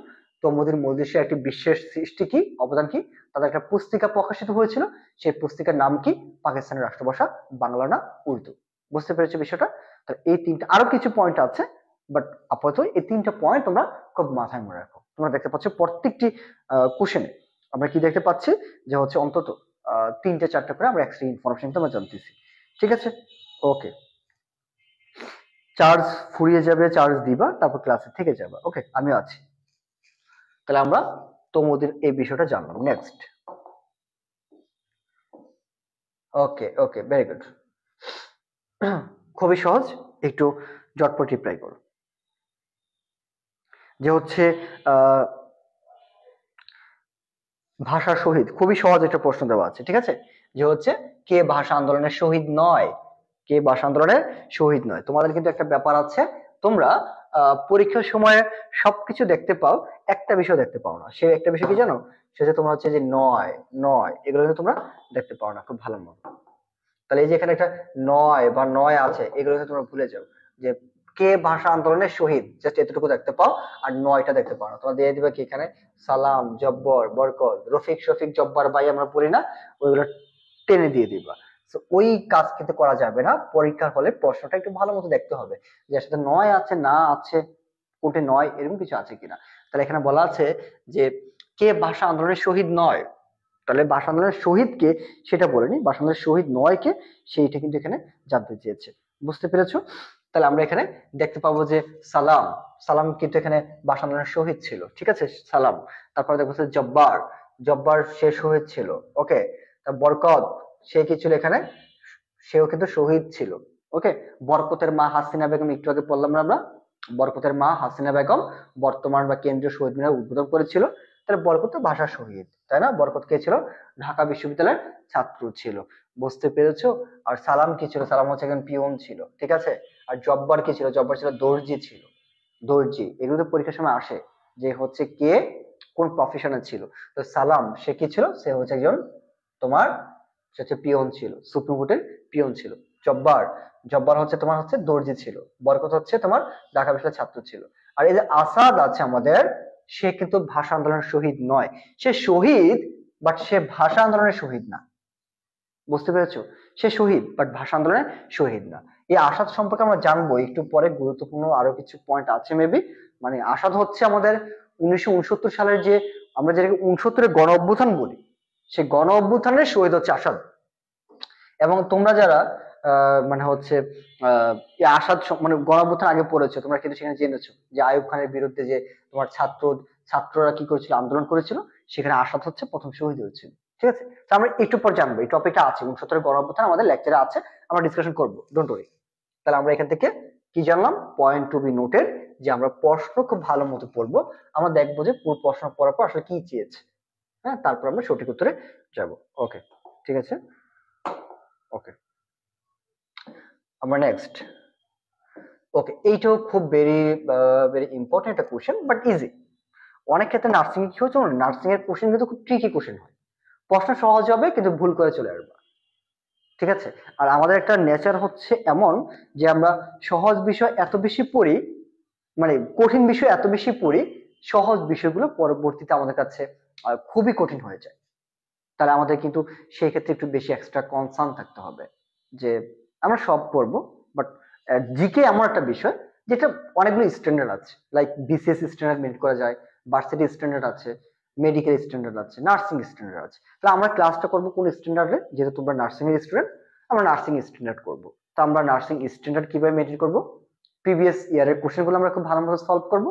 তমুদ্দিন মজলিসের একটি বিশেষ সৃষ্টি কি, অবদান কি? তাদের একটা পুস্তিকা প্রকাশিত হয়েছিল, সেই পুস্তিকার নাম কি? পাকিস্তানের রাষ্ট্রভাষা বাংলা না উর্দু। বুঝতে পেরেছো বিষয়টা? তাহলে এই তিনটা, আরো কিছু পয়েন্ট আছে, বাট আপাতত এই তিনটা পয়েন্ট তোমরা খুব মাথায় মনে রাখো। তোমরা দেখতে পাচ্ছ প্রত্যেকটি কোশ্চেনে আমরা কি দেখতে পাচ্ছি যে হচ্ছে অন্তত তিনটে চারটে করে আমরা এক্সট্রা ইনফরমেশন তোমরা জানতেছি। ঠিক আছে, ওকে। চার্জ ফুরিয়ে যাবে, চার্জ দিবা, তারপর ক্লাসে থেকে যাবা। ওকে, আমিও আছি। তাহলে আমরা তোমাদের এই বিষয়টা জানলাম। নেক্সট। ওকে ওকে, ভেরি গুড। খুবই সহজ, একটু জটপট রিপ্লাই করো। যে হচ্ছে আহ ভাষা শহীদ, খুবই সহজ একটা প্রশ্ন দেওয়া আছে, ঠিক আছে? যে হচ্ছে কে ভাষা আন্দোলনের শহীদ নয়? কে ভাষা আন্দোলনের শহীদ নয়? তোমাদের কিন্তু একটা ব্যাপার আছে, তোমরা পরীক্ষার সময় সবকিছু দেখতে পাও, একটা বিষয় দেখতে পাও না। সে একটা বিষয় কি জানো? সেটা তোমরা হচ্ছে যে নয়, নয় এগুলো কিন্তু তোমরা দেখতে পাও না খুব ভালো মতো। তাহলে এই যে এখানে একটা নয় বা নয় আছে, এগুলো তোমরা ভুলে যাও। যে কে ভাষা আন্দোলনের শহীদ, জাস্ট এতটুকু দেখতে পাও, আর নয়টা দেখতে পাও না। তোমরা দিয়ে দিবে কি এখানে? সালাম, জব্বর, বরকত, রফিক, শফিক, জব্বার, ভাই আমরা পড়ি না, ওইগুলো টেনে দিয়ে দিবা। তো ওই কাজ কিন্তু করা যাবে না। পরীক্ষার হলে প্রশ্নটা একটু ভালো মতো দেখতে হবে যে আসলে নয় আছে না আছে, কোটে নয় এরকম কিছু আছে কিনা। তাহলে এখানে বলা আছে যে কে ভাষা আন্দোলনের শহীদ নয়, তাহলে ভাষা আন্দোলনের শহীদ কে সেটা বলেনি, ভাষা আন্দোলনের শহীদ নয় কে সেইটা কিন্তু এখানে জানতে চেয়েছে। বুঝতে পেরেছো? তাহলে আমরা এখানে দেখতে পাবো যে সালাম, সালাম কিন্তু এখানে ভাষা আন্দোলনের শহীদ ছিল, ঠিক আছে, সালাম। তারপরে দেখবো জব্বার, জব্বার সে শহীদ ছিল। ওকে, বরকত সে কি ছিল এখানে? সেও কিন্তু শহীদ ছিল। ওকে, বরকতের মা হাসিনা বেগম, একটু আগে বললাম না আমরা, বরকতের মা হাসিনা বেগম বর্তমান বা কেন্দ্রীয় শহীদ মিনার উদ্বোধন করেছিল। তাহলে বরকত তো ভাষা শহীদ, তাই না? বরকত কে ছিল? ঢাকা বিশ্ববিদ্যালয়ের ছাত্র ছিল। বুঝতে পেরেছো? আর সালাম কি ছিল? সালাম হচ্ছে একজন পিয়ন ছিল, ঠিক আছে। আর জব্বার কি ছিল? জব্বার ছিল দর্জি ছিল, দর্জি। এগুলো তো পরীক্ষার সময় আসে যে হচ্ছে কে কোন প্রফেশনে ছিল। তো সালাম সে কি ছিল? সে হচ্ছে একজন তোমার, সে হচ্ছে পিয়ন ছিল, সুপ্রিম কোর্টের পিয়ন ছিল। জব্বার, জব্বার হচ্ছে তোমার হচ্ছে দর্জি ছিল। বরকত হচ্ছে তোমার ঢাকা বিশ্ববিদ্যালয়ের ছাত্র ছিল। আর এই যে আসাদ আছে আমাদের, সে কিন্তু ভাষা আন্দোলনের শহীদ নয়। সে শহীদ, বাট সে ভাষা আন্দোলনের শহীদ না। বুঝতে পেরেছো? সে শহীদ বাট ভাষা আন্দোলনের শহীদ না। এই আসাদ সম্পর্কে আমরা জানবো একটু পরে, গুরুত্বপূর্ণ আরো কিছু পয়েন্ট আছে মেবি। মানে আসাদ হচ্ছে আমাদের 1969 সালের যে, আমরা যেটাকে 69-এর গণ অভ্যুত্থান বলি, সে গণ অভ্যুত্থানের শহীদ হচ্ছে আসাদ। এবং তোমরা যারা মানে হচ্ছে এই আসাদ মানে গণ অভ্যুত্থান আগে পড়েছো, তোমরা কিন্তু সেখানে জেনেছো যে আইয়ুব খানের বিরুদ্ধে যে তোমার ছাত্ররা কি করেছিল, আন্দোলন করেছিল, সেখানে আসাদ হচ্ছে প্রথম শহীদ হয়েছিল। ঠিক আছে, তো আমরা একটু পর জানবো, এই টপিকটা আছে 69-এর গণ অভ্যুত্থান আমাদের লেকচারে আছে, আমরা ডিসকাশন করবো, ডোন্ট ওয়ারি। তাহলে আমরা এখান থেকে কি জানলাম? পয়েন্ট টু বি নোটেড, যে আমরা প্রশ্ন খুব ভালো মতো পড়বো। আমরা দেখবো যে পুরো প্রশ্ন পড়ার পর আসলে কি চেয়েছে, হ্যাঁ, তারপর আমরা সঠিক উত্তরে যাব। ওকে, ঠিক আছে, ওকে। আমরা নেক্সট, ওকে, এইটাও খুব ভেরি ভেরি ইম্পর্টেন্ট একটা কোশ্চেন, বাট ইজি। অনেক ক্ষেত্রে নার্সিং কি হচ্ছে, নার্সিং এর কোশ্চেন কিন্তু খুব ট্রিকি কোশ্চেন হয়। প্রশ্ন সহজ হবে কিন্তু ভুল করে চলে আসবে, ঠিক আছে। আর আমাদের একটা নেচার হচ্ছে এমন যে আমরা সহজ বিষয় এত বেশি পড়ি, মানে কঠিন বিষয় এত বেশি পড়ি, সহজ বিষয়গুলো পরবর্তীতে আমাদের কাছে খুবই কঠিন হয়ে যায়। তাহলে আমাদের কিন্তু সেই ক্ষেত্রে একটু বেশি এক্সট্রা কনসার্ন থাকতে হবে যে আমরা সব পড়বো, বাট জিকে এমন একটা বিষয় যেটা অনেকগুলো স্ট্যান্ডার্ড আছে, লাইক বিসিএস স্ট্যান্ডার্ড মেনটেন করা যায়, ভার্সিটি স্ট্যান্ডার্ড আছে, মেডিকেল স্ট্যান্ডার্ড আছে, নার্সিং স্ট্যান্ডার্ড আছে। তাহলে আমরা ক্লাসটা করবো কোন স্ট্যান্ডার্ডে? যেহেতু তোমরা নার্সিং এর স্টুডেন্ট, আমরা নার্সিং স্ট্যান্ডার্ড করবো। তো আমরা নার্সিং স্ট্যান্ডার্ড কিভাবে মেনটেন করবো? প্রিভিয়াস ইয়ারের কোশ্চেন গুলো আমরা খুব ভালো মতো সলভ করবো।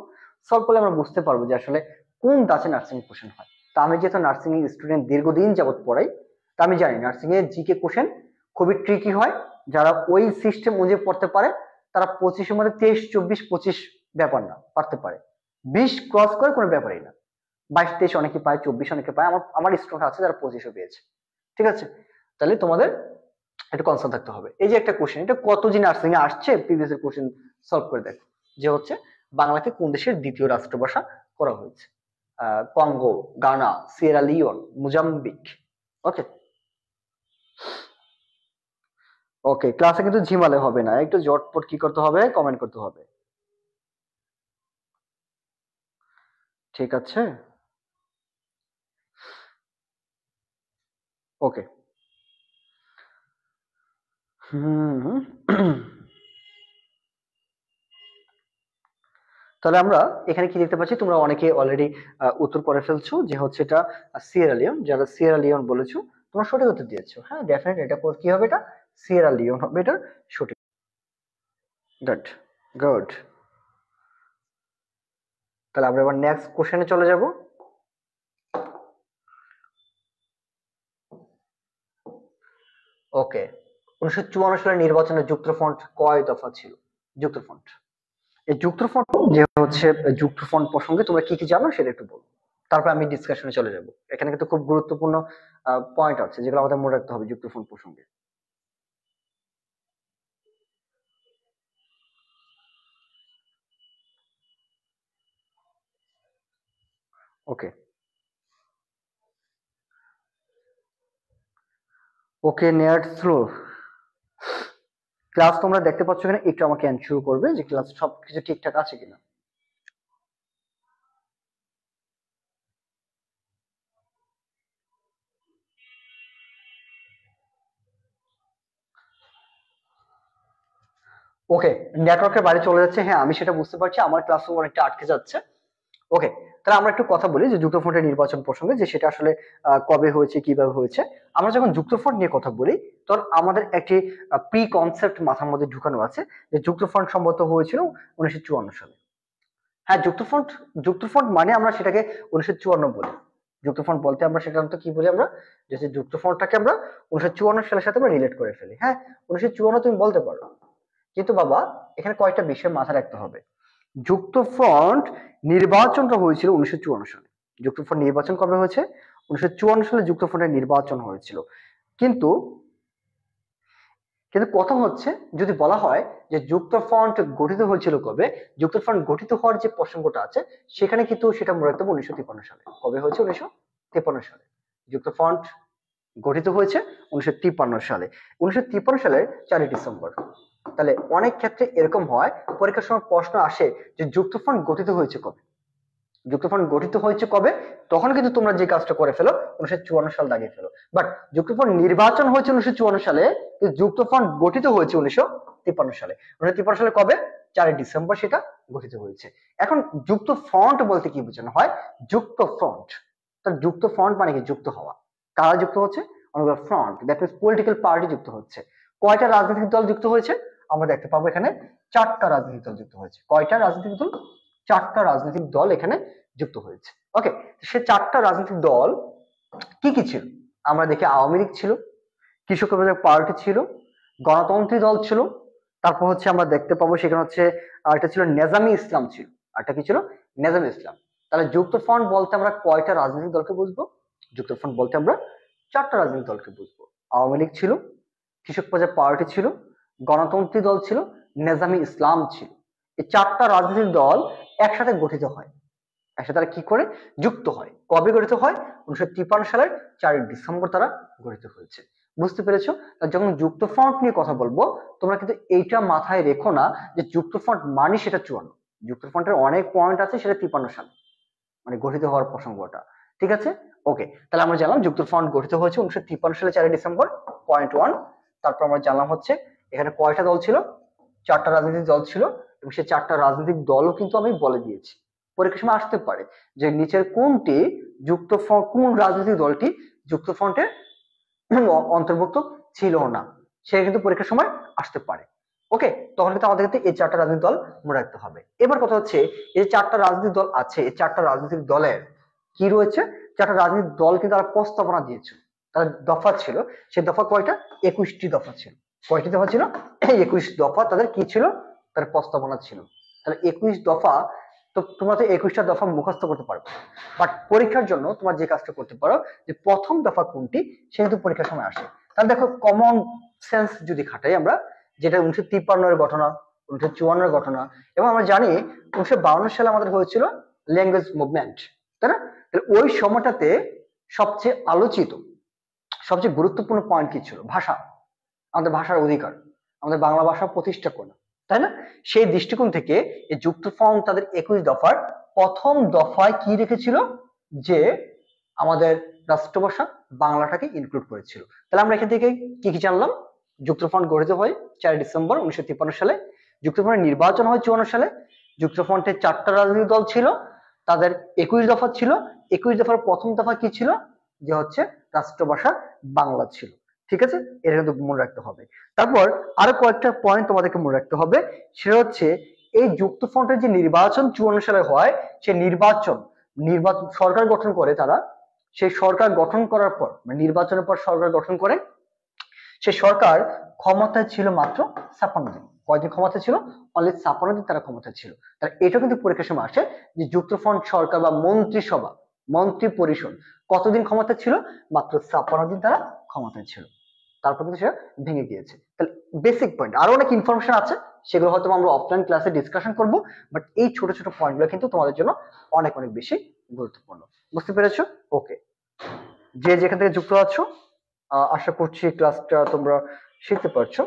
সলভ করলে আমরা বুঝতে পারবো যে আসলে কোন দাঁচে নার্সিং কোশ্চেন হয়। তা আমি যেহেতু নার্সিং স্টুডেন্ট দীর্ঘদিন যাবত পড়াই, তা আমি জানি নার্সিং এর জিকে কোশ্চেন খুবই ট্রিকি হয়। যারা ওই সিস্টেম অনুযায়ী পড়তে পারে তারা 25-এর মধ্যে 23, 24, 25 ব্যাপার না, পারতে পারে। 20 ক্রস করে কোনো ব্যাপারই না। 22, 23 অনেকে পায়, 24 অনেকে পায়। আমার স্টুডেন্ট আছে যারা 25ও পেয়েছে, ঠিক আছে। তাহলে তোমাদের একটু কনসার্ন থাকতে হবে। এই যে একটা কোশ্চেন, এটা কতদিন নার্সিং এ আসছে, প্রিভিয়াস এর কোশ্চেন সলভ করে দেখো। যে হচ্ছে বাংলাকে কোন দেশের দ্বিতীয় রাষ্ট্রভাষা করা হয়েছে? কঙ্গো, গানা, সিয়েরা লিওন, মোজাম্বিক। ওকে, ওকে, ক্লাসে কিন্তু ঝিমালে হবে না, একটু জটপট কি করতে হবে, কমেন্ট করতে হবে, ঠিক আছে। ওকে, হুম। তাহলে আমরা এখানে কি দেখতে পাচ্ছি, তোমরা অনেকে অলরেডি উত্তর করে ফেলছো যে হচ্ছে এটা সিয়েরা লিওন। যারা সিয়েরা লিওন বলেছো তোমরা সঠিক উত্তর দিয়েছো, হ্যাঁ ডেফিনেট। এটা কি হবে? এটা সিয়েরা লিওন হবে, এটা সঠিক। Good, good. তাহলে আমরা এবার নেক্সট কোশ্চেনে চলে যাব। ওকে, 1954 সালের নির্বাচনে যুক্তফ্রন্ট কয় দফা ছিল? যুক্তফ্রন্ট, এই যুক্তফ্রন্ট যে হচ্ছে, যুক্তফ্রন্ট প্রসঙ্গে তোমরা কি কি জানো সেটা একটু বলো, তারপর আমি ডিসকাশনে চলে যাব। এখানে কিন্তু খুব গুরুত্বপূর্ণ পয়েন্ট আছে যেগুলো আমাদের মনে রাখতে হবে যুক্তফ্রন্ট প্রসঙ্গে। ওকে, ওকে, নেয়ার স্লো। ক্লাস তোমরা দেখতে পাচ্ছ কিনা একটু আমাকে এনশিওর করবে যে ক্লাস সবকিছু ঠিকঠাক আছে কিনা। ওকে, নেটওয়ার্কের বাইরে চলে যাচ্ছে, হ্যাঁ আমি সেটা বুঝতে পারছি, আমার ক্লাসও অনেকটা আটকে যাচ্ছে। ওকে, তাহলে আমরা একটু কথা বলি যে যুক্তফ্রন্টের নির্বাচন প্রসঙ্গে, যে সেটা আসলে কবে হয়েছে, কিভাবে হয়েছে। আমরা যখন যুক্তফ্রন্ট নিয়ে কথা বলি তখন আমাদের একটি প্রি কনসেপ্ট মাথার মধ্যে ঢুকানো আছে যে যুক্তফ্রন্ট সম্ভবত হয়েছিল 1954 সালে। হ্যাঁ, যুক্তফ্রন্ট, যুক্তফ্রন্ট মানে আমরা সেটাকে 1954 বলি। যুক্তফ্রন্ট বলতে আমরা সাধারণত কি বলি, আমরা যে যুক্তফ্রন্টটাকে আমরা 1954 সালের সাথে আমরা রিলেট করে ফেলি। হ্যাঁ, 1954 তুমি বলতে পারো, কিন্তু বাবা এখানে কয়েকটা বিষয় মাথায় রাখতে হবে। যুক্তফ্রন্ট নির্বাচনটা হয়েছিল 1954 সালে। যুক্তফ্রন্ট নির্বাচন কবে হয়েছে? 1954 সালে যুক্তফ্রন্টের নির্বাচন হয়েছিল। কিন্তু কিন্তু কথা হচ্ছে, যদি বলা হয় যে যুক্তফ্রন্ট গঠিত হয়েছিল কবে, যুক্তফ্রন্ট গঠিত হওয়ার যে প্রসঙ্গটা আছে সেখানে কিন্তু সেটা মনে রাখতে হবে 1953 সালে। কবে হয়েছে? 1953 সালে যুক্তফ্রন্ট গঠিত হয়েছে, 1953 সালে। 1953 সালের 4 ডিসেম্বর। তাহলে অনেক ক্ষেত্রে এরকম হয়, পরীক্ষার সময় প্রশ্ন আসে যে যুক্তফ্রন্ট গঠিত হয়েছে কবে, যুক্তফ্রন্ট গঠিত হয়েছে কবে, তখন কিন্তু তোমরা যে কাজটা করে ফেলো 1954 সাল দাগিয়ে ফেলো। বাট যুক্তফ্রন্ট নির্বাচন হয়েছে 1954 সালে, কিন্তু যুক্তফ্রন্ট গঠিত হয়েছে 1953 সালে। 1953 সালে কবে? 4 ডিসেম্বর সেটা গঠিত হয়েছে। এখন যুক্ত ফ্রন্ট বলতে কি বোঝানো হয়? যুক্ত ফ্রন্ট, তার যুক্ত ফ্রন্ট মানে কি? যুক্ত হওয়া। কারা যুক্ত হচ্ছে? অনেকগুলো front, that means political party যুক্ত হচ্ছে। কয়টা রাজনৈতিক দল যুক্ত হয়েছে? আমরা দেখতে পাবো এখানে 4টা রাজনৈতিক দল যুক্ত হয়েছে। কয়টা রাজনৈতিক দল? 4টা রাজনৈতিক দল এখানে যুক্ত হয়েছে। ওকে, সে 4টা রাজনৈতিক দল কি কি ছিল? আমরা দেখি আওয়ামী লীগ ছিল, কৃষক পার্টি ছিল, গণতন্ত্রী দল ছিল, তারপর হচ্ছে আমরা দেখতে পাবো সেখানে হচ্ছে এটা ছিল নেজামি ইসলাম ছিল। আরটা কি ছিল? নেজামি ইসলাম। তাহলে যুক্ত ফ্রন্ট বলতে আমরা কয়টা রাজনৈতিক দলকে বুঝবো? যুক্ত ফ্রন্ট বলতে আমরা 4টা রাজনৈতিক দলকে বুঝবো। আওয়ামী লীগ ছিল, কৃষক প্রজা পার্টি ছিল, গণতন্ত্রী দল ছিল, নেজামি ইসলাম ছিল। এই 4টা রাজনৈতিক দল একসাথে গঠিত হয়, একসাথে তারা কি করে? যুক্ত হয়। কবে গঠিত হয়? 1953 সালের 4 ডিসেম্বর তারা গঠিত হয়েছে। বুঝতে পেরেছো? যখন যুক্ত ফ্রন্ট নিয়ে কথা বলবো তোমরা কিন্তু এইটা মাথায় রেখো না যে যুক্ত ফ্রন্ট মানে সেটা 54। যুক্ত ফ্রন্টের অনেক পয়েন্ট আছে, সেটা 53 সাল মানে গঠিত হওয়ার প্রসঙ্গটা। ঠিক আছে? ওকে, তাহলে আমরা জানলাম যুক্ত ফ্রন্ট গঠিত হয়েছে 1953 সালে 4 ডিসেম্বর, পয়েন্ট 1। তারপর আমরা জানলাম হচ্ছে এখানে কয়টা দল ছিল? 4টা রাজনৈতিক দল ছিল, এবং সেই 4টা রাজনৈতিক দলও কিন্তু আমি বলে দিয়েছি। পরীক্ষার সময় আসতে পারে যে নিচের কোনটি যুক্ত কোন রাজনৈতিক দলটি যুক্ত ফ্রন্টের অন্তর্ভুক্ত ছিল না, সে কিন্তু পরীক্ষার সময় আসতে পারে। ওকে, তখন কিন্তু আমাদের এই 4টা রাজনৈতিক দল মনে রাখতে হবে। এবার কথা হচ্ছে এই যে 4টা রাজনৈতিক দল আছে, এই 4টা রাজনৈতিক দলের কি রয়েছে? 4টা রাজনৈতিক দল কিন্তু তারা প্রস্তাবনা দিয়েছিল, তার দফা ছিল। সেই দফা কয়টা? 21টি দফা ছিল। কয়টি দফা ছিল? 21 দফা তাদের কি ছিল? তার প্রস্তাবনা ছিল। তাহলে 21 দফা, তো তোমরা তো 21টা দফা মুখস্থ করতে পারবে, বাট পরীক্ষার জন্য তোমার যে কাজটা করতে পারো যে প্রথম দফা কোনটি সে কিন্তু পরীক্ষার সময় আসে। তাহলে দেখো কমন সেন্স যদি খাটাই আমরা, যেটা 1953 এর ঘটনা, 1954 এর ঘটনা, এবং আমরা জানি 1952 সালে আমাদের হয়েছিল ল্যাঙ্গুয়েজ মুভমেন্ট, তাই না? তাহলে ওই সময়টাতে সবচেয়ে আলোচিত, সবচেয়ে গুরুত্বপূর্ণ পয়েন্ট কি ছিল? ভাষা, আমাদের ভাষার অধিকার, আমাদের বাংলা ভাষা প্রতিষ্ঠা করা, তাই না? সেই দৃষ্টিকোণ থেকে এই যুক্ত ফ্রন্ট তাদের 21 দফার প্রথম দফায় কি রেখেছিল? যে আমাদের রাষ্ট্রভাষা বাংলাটাকে ইনক্লুড করেছিল। তাহলে আমরা এখান থেকে কি কি জানলাম? যুক্তফ্রন্ট গঠিত হয় 4 ডিসেম্বর 1953 সালে, যুক্তফ্রন্টের নির্বাচন হয় 54 সালে, যুক্তফ্রন্টের 4টা রাজনৈতিক দল ছিল, তাদের 21 দফা ছিল। 21 দফার প্রথম দফা কি ছিল? যে হচ্ছে রাষ্ট্রভাষা বাংলা ছিল। ঠিক আছে, এটা কিন্তু মনে রাখতে হবে। তারপর আরো কয়েকটা পয়েন্ট তোমাদেরকে মনে রাখতে হবে, সেটা হচ্ছে এই যুক্তফ্রন্টের যে নির্বাচন 54 সালে হয়, সেই নির্বাচন সরকার গঠন করে তারা, সেই সরকার গঠন করার পর মানে নির্বাচনের পর সরকার গঠন করে, সেই সরকার ক্ষমতায় ছিল মাত্র 56 দিন। কয়দিন ক্ষমতা ছিল? অনলি 56 দিন তারা ক্ষমতা ছিল। তাহলে এটা কিন্তু পরীক্ষার সময় আসে যে যুক্তফ্রন্ট সরকার বা মন্ত্রিসভা, মন্ত্রী পরিষদ কতদিন ক্ষমতা ছিল? মাত্র 56 দিন তারা ক্ষমতায় ছিল, তারপর কিন্তু সেটা ভেঙে গিয়েছে। তাহলে বেসিক পয়েন্ট, আরো অনেক ইনফরমেশন আছে, সেগুলো হয়তো আমরা অফলাইন ক্লাসে ডিসকাশন করব, বাট এই ছোট ছোট পয়েন্টগুলো কিন্তু তোমাদের জন্য অনেক অনেক বেশি গুরুত্বপূর্ণ। বুঝতে পেরেছো? ওকে, যে যেখান থেকে যুক্ত আছো আশা করছি ক্লাসটা তোমরা শিখতে পারছো।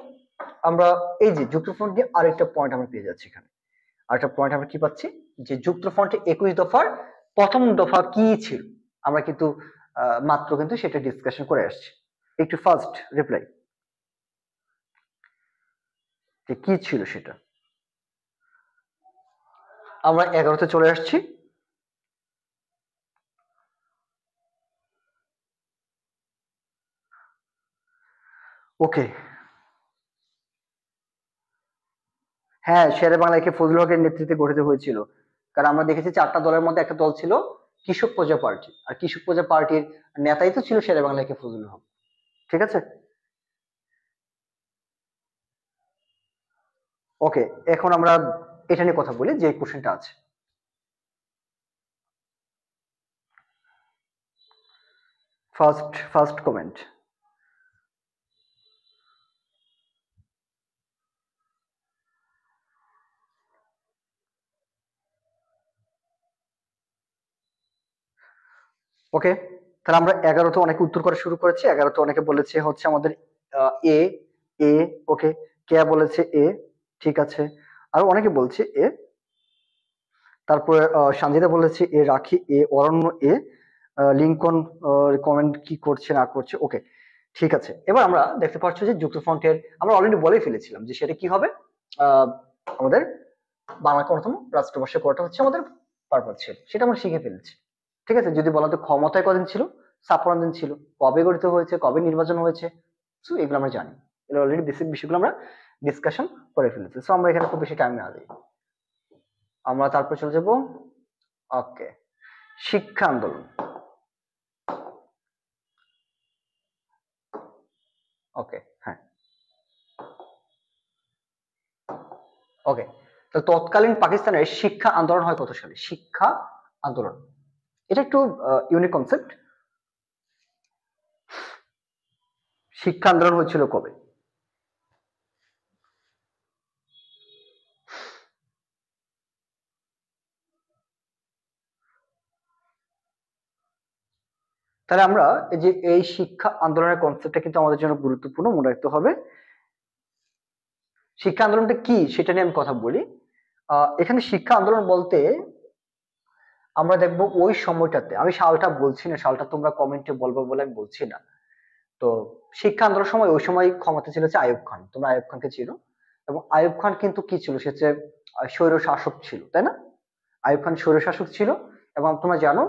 আমরা এই যে যুক্তফ্রন্ট নিয়ে আরেকটা পয়েন্ট আমরা পেয়ে যাচ্ছি এখানে। আরেকটা পয়েন্ট আমরা কি পাচ্ছি? যে যুক্তফ্রন্টে 21 দফার প্রথম দফা কি ছিল? আমরা কিন্তু মাত্র কিন্তু সেটা ডিসকাশন করে আসছি। একটু ফার্স্ট রিপ্লাই যে কি ছিল সেটা। আমরা 11তে চলে আসছি। ওকে, হ্যাঁ, শেরে বাংলা একে ফজলুল হকের নেতৃত্বে গঠিত হয়েছিল। কারণ আমরা দেখেছি 4টা দলের মধ্যে একটা দল ছিল কৃষক প্রজা পার্টি, আর কৃষক প্রজা পার্টির নেতাই তো ছিল শেরে বাংলা একে ফজলুল হক। ঠিক আছে, ওকে, এখন আমরা এটা নিয়ে কথা বলি যে কোশ্চেনটা আছে। First comment. ওকে, তাহলে আমরা 11তে অনেকে উত্তর করা শুরু করেছি। 11তে অনেকে বলেছে হচ্ছে আমাদের এ এ ওকে, কে বলেছে এ, ঠিক আছে। আর অনেকে বলছে এ, তারপরে সঞ্জিতা বলেছে এ, রাখি এ, অরণ্য এ, লিঙ্কন কমেন্ট কি করছে না করছে, ওকে ঠিক আছে। এবার আমরা দেখতে পাচ্ছি যে যুক্ত ফন্টের আমরা অলরেডি বলে ফেলেছিলাম যে সেটা কি হবে, আমাদের বাংলা প্রথম রাষ্ট্রভাষা করাটা হচ্ছে আমাদের পারপাস ছিল, সেটা আমরা শিখে ফেলেছি। ঠিক আছে, যদি বলা তো ক্ষমতায় কদিন ছিল, 56 দিন ছিল, কবে গঠিত হয়েছে, কবে নির্বাচন হয়েছে, সো এগুলো আমরা জানি, এগুলো অলরেডি বেসিক বিষয়গুলো আমরা ডিসকাশন করে ফেলেছি। সো আমরা এখানে খুব বেশি টাইম না দিই, আমরা তারপর চলে যাব ওকে শিক্ষা আন্দোলন। ওকে হ্যাঁ ওকে, তো তৎকালীন পাকিস্তানের শিক্ষা আন্দোলন হয় কত সালে? শিক্ষা আন্দোলন, এটা একটু ইউনিক কনসেপ্ট। শিক্ষা আন্দোলন হয়েছিল কবে? তাহলে আমরা এই যে এই শিক্ষা আন্দোলনের কনসেপ্টটা কিন্তু আমাদের জন্য গুরুত্বপূর্ণ, মনে রাখতে হবে। শিক্ষা আন্দোলনটা কি সেটা নিয়ে আমি কথা বলি। এখানে শিক্ষা আন্দোলন বলতে আমরা দেখবো ওই সময়টাতে, আমি সালটা বলছি না, সালটা তোমরা কমেন্টে বলবো বলে আমি বলছি না। তো শিক্ষা আন্দোলনের সময় ওই সময় ক্ষমতা ছিল হচ্ছে আইয়ুব খান, তোমরা আইয়ুব খানকে ছিল, এবং আইয়ুব খান কিন্তু কি ছিল, সে হচ্ছে স্বৈর শাসক ছিল, তাই না? আইয়ুব খান স্বৈর শাসক ছিল, এবং তোমরা জানো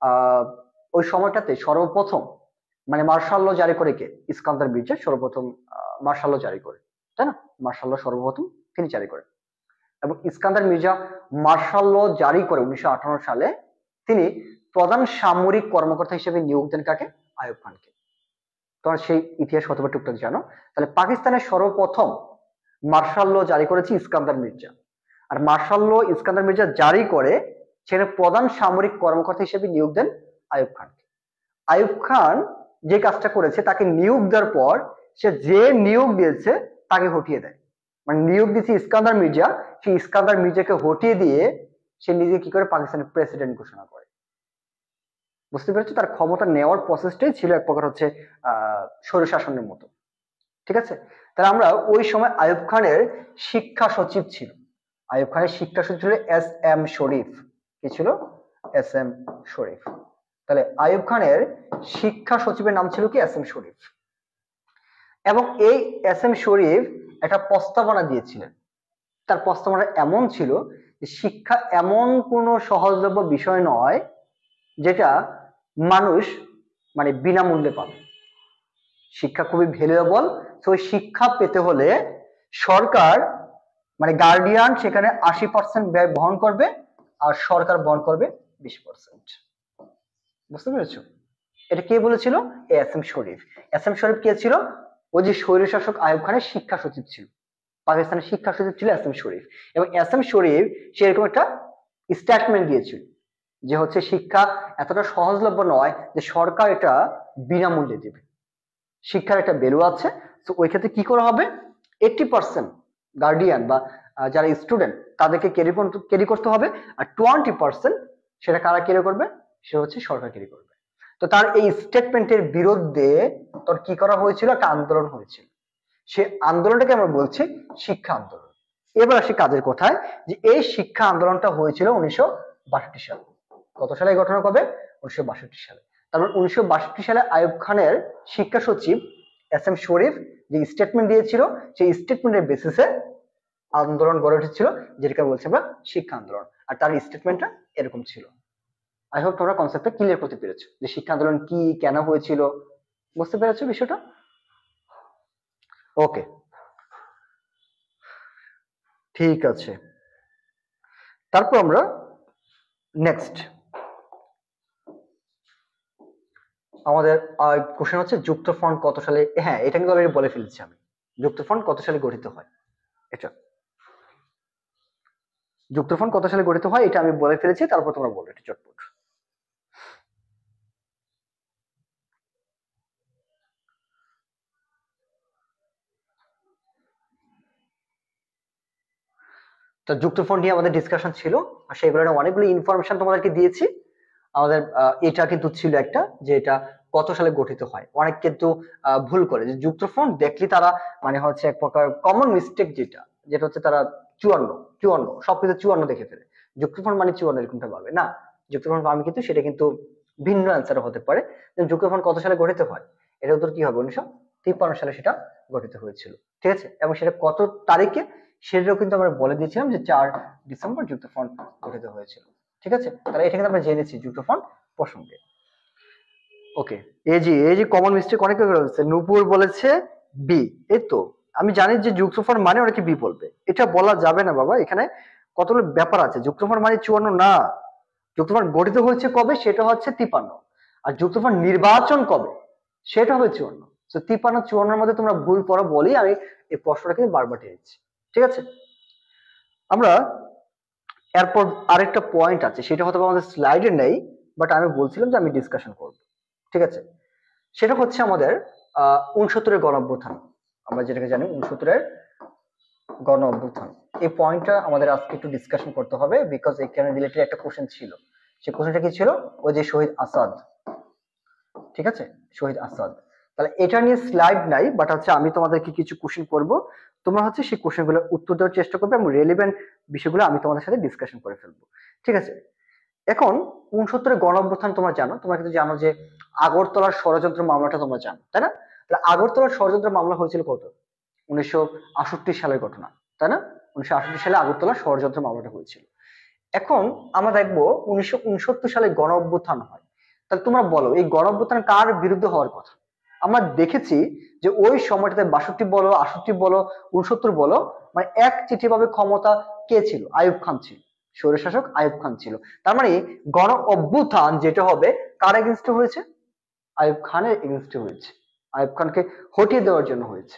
আহ ওই সময়টাতে সর্বপ্রথম মানে মার্শাল ল জারি করে কে? ইস্কান্দার মির্জা সর্বপ্রথম মার্শাল ল জারি করে, তাই না? মার্শাল ল সর্বপ্রথম তিনি জারি করেন, এবং ইস্কান্দার মির্জা মার্শাল ল জারি করে 1958 সালে তিনি প্রধান সামরিক কর্মকর্তা হিসেবে নিয়োগ দেন কাকে? আইয়ুব খানকে। তোমরা সেই ইতিহাস হয়তোবা টুকটাক জানো। তাহলে পাকিস্তানের সর্বপ্রথম মার্শাল ল জারি করেছে ইস্কান্দার মির্জা, আর মার্শাল ল ইস্কান্দার মির্জা জারি করে সেখানে প্রধান সামরিক কর্মকর্তা হিসেবে নিয়োগ দেন আইয়ুব খানকে। আইয়ুব খান যে কাজটা করেছে, তাকে নিয়োগ দেওয়ার পর সে যে নিয়োগ দিয়েছে তাকে হটিয়ে দেয়, মানে নিয়োগ দিয়েছে ইস্কান্দার মির্জা, সেই ইস্কান্দার মির্জাকে হটিয়ে দিয়ে সে নিজে কি করে পাকিস্তানের প্রেসিডেন্ট ঘোষণা করে। বুঝতে পেরেছো, তার ক্ষমতা নেওয়ার প্রসেসটাই ছিল এক প্রকার হচ্ছে স্বৈরশাসনের মতো। ঠিক আছে, তাহলে আমরা ওই সময় আইয়ুব খানের শিক্ষা সচিব ছিল, আইয়ুব খানের শিক্ষা সচিব ছিল এস এম শরীফ। কি ছিল? এস এম শরীফ। তাহলে আইয়ুব খানের শিক্ষা সচিবের নাম ছিল কি? এস এম শরীফ। এবং এই এস এম শরীফ একটা প্রস্তাবনা দিয়েছিলেন, তার প্রস্তাবনা এমন ছিল যে শিক্ষা এমন কোনো সহজলভ্য বিষয় নয় যেটা মানুষ মানে বিনামূল্যে পাবে, শিক্ষা খুবই ভ্যালুয়েবল। তো শিক্ষা পেতে হলে সরকার মানে গার্ডিয়ান সেখানে 80% ব্যয় বহন করবে, আর সরকার বহন করবে 20%। বুঝতে পেরেছো? এটা কে বলেছিল? এস এম শরীফ। এস এম শরীফ কে ছিল? ওই যে স্বৈরশাসক আইয়ুব খানের শিক্ষা সচিব ছিল, পাকিস্তানের শিক্ষা সচিব ছিল এস এম শরীফ। এবং এস এম শরীফ সেরকম একটা স্টেটমেন্ট দিয়েছিল যে হচ্ছে শিক্ষা এতটা সহজলভ্য নয় যে সরকার এটা বিনামূল্যে দেবে, শিক্ষার একটা ভ্যালু আছে। তো ওই ক্ষেত্রে কি করা হবে, 80% গার্ডিয়ান বা যারা স্টুডেন্ট তাদেরকে ক্যারি করতে হবে, আর 20% সেটা কারা ক্যারি করবে? সেটা হচ্ছে সরকার ক্যারি করবে। তো তার এই স্টেটমেন্টের বিরুদ্ধে তোর কি করা হয়েছিল? একটা আন্দোলন হয়েছিল, সে আন্দোলনটাকে আমরা বলছি শিক্ষা আন্দোলন। এবার আসি কাজের কথায়, যে এই শিক্ষা আন্দোলনটা হয়েছিল 1962 সালে। কত সালে ঘটনা কবে? 1962 সালে। তারপর 1962 সালে আইয়ুব খানের শিক্ষা সচিব এস এম শরীফ যে স্টেটমেন্ট দিয়েছিল, সেই স্টেটমেন্টের বেসিসে আন্দোলন গড়ে উঠেছিল, যেটাকে বলছি আমরা শিক্ষা আন্দোলন। আর তার স্টেটমেন্টটা এরকম ছিল। আই হোপ তোমরা কনসেপ্টটা ক্লিয়ার করতে পেরেছো যে শিক্ষা আন্দোলন কি, কেন হয়েছিল, বুঝতে পেরেছো বিষয়টা? ওকে ঠিক আছে, তারপর আমরা নেক্সট আমাদের কোশ্চেন হচ্ছে যুক্ত ফ্রন্ট কত সালে, হ্যাঁ এটা কিন্তু অলরেডি বলে ফেলেছি আমি, যুক্ত ফ্রন্ট কত সালে গঠিত হয়। এটা যুক্ত ফ্রন্ট কত সালে গঠিত হয় এটা আমি বলে ফেলেছি, তারপর তোমরা বলো এটা চটপট। তো যুক্তফ্রন্ট নিয়ে আমাদের ডিসকাশন ছিল, আর সেগুলোর অনেকগুলো ইনফরমেশন তোমাদেরকে দিয়েছি। আমাদের এটা কিন্তু ছিল একটা, যে এটা কত সালে গঠিত হয়। অনেক কিন্তু ভুল করে যে যুক্তফ্রন্ট দেখলে তারা মানে হচ্ছে এক প্রকার কমন মিস্টেক, যেটা যেটা হচ্ছে তারা 54 54 সবকিছু 54 দেখে ফেলে। যুক্তফ্রন্ট মানে 54 এরকমটা ভাবে না। যুক্তফ্রন্ট আমি কিন্তু সেটা কিন্তু ভিন্ন অ্যান্সার হতে পারে। যুক্তফ্রন্ট কত সালে গঠিত হয়, এটা উত্তর কি হবে? 1953 সালে সেটা গঠিত হয়েছিল। ঠিক আছে, এবং সেটা কত তারিখে সেটাও কিন্তু আমরা বলে দিয়েছিলাম যে 4 ডিসেম্বর যুক্তফ্রন্ট গঠিত হয়েছিল। ঠিক আছে, তাহলে এটা কিন্তু আমরা জেনেছি যুক্তফ্রন্ট প্রসঙ্গে। ওকে, এই যে কমন মিস্টেক অনেকে করেছে। নূপুর বলেছে বি। এই তো আমি জানি যে যুক্তফ্রন্ট মানে অনেকে বি বলবে, এটা বলা যাবে না বাবা, এখানে কতগুলো ব্যাপার আছে। যুক্তফ্রন্ট মানে 54 না। যুক্তফ্রন্ট গঠিত হয়েছে কবে, সেটা হচ্ছে 53। আর যুক্তফ্রন্ট নির্বাচন কবে, সেটা হবে 54। তো 53 54 মধ্যে তোমরা ভুল করো বলেই আমি এই প্রশ্নটা কিন্তু বারবার টেনেছি। ঠিক আছে, আমরা এরপর আরেকটা পয়েন্ট আছে, সেটা হয়তো আমাদের স্লাইডে নেই, বাট আমি বলছিলাম যে আমি ডিসকাশন করব। ঠিক আছে, সেটা হচ্ছে আমাদের 69-এর গণ অভ্যুত্থান। আমরা যেটাকে জানি 69-এর গণ অভ্যুত্থান। এই পয়েন্টটা আমাদের আজকে একটু ডিসকাশন করতে হবে, বিকজ এখানে রিলেটেড একটা কোশ্চেন ছিল। সেই কোশ্চেনটা কি ছিল? ওই যে শহীদ আসাদ। ঠিক আছে, শহীদ আসাদ। তাহলে এটা নিয়ে স্লাইড নাই, বাট হচ্ছে আমি তোমাদেরকে কিছু কোশ্চেন করব, তোমরা হচ্ছে সেই কোশ্চেনগুলোর উত্তর দেওয়ার চেষ্টা করবে এবং রেলিভেন্ট বিষয়গুলো আমি তোমাদের সাথে ডিসকাশন করে ফেলবো। ঠিক আছে, এখন 69-এর গণ অভ্যুত্থান তোমরা জানো, তোমরা কিন্তু জানো যে আগরতলার ষড়যন্ত্র মামলাটা তোমরা জানো, তাই না? তাহলে আগরতলার ষড়যন্ত্র মামলা হয়েছিল কত? 1968 সালের ঘটনা, তাই না? 1968 সালে আগরতলা ষড়যন্ত্র মামলাটা হয়েছিল। এখন আমরা দেখবো 1969 সালে গণ অভ্যুত্থান হয়। তাহলে তোমরা বলো এই গণ অভ্যুত্থান কার বিরুদ্ধে হওয়ার কথা? আমরা দেখেছি যে ওই সময়টাতে 62 বলো, 68 বলো, 69 বলো, মানে এক চিঠি ভাবে ক্ষমতা কে ছিল? আইয়ুব খান ছিল, স্বৈরশাসক আইয়ুব খান ছিল। তার মানে গণ অভ্যুত্থান যেটা হবে কার এগেইনস্টে হয়েছে? আইয়ুব খানের এগেইনস্টে হয়েছে, আইয়ুব খানকে হটিয়ে দেওয়ার জন্য হয়েছে।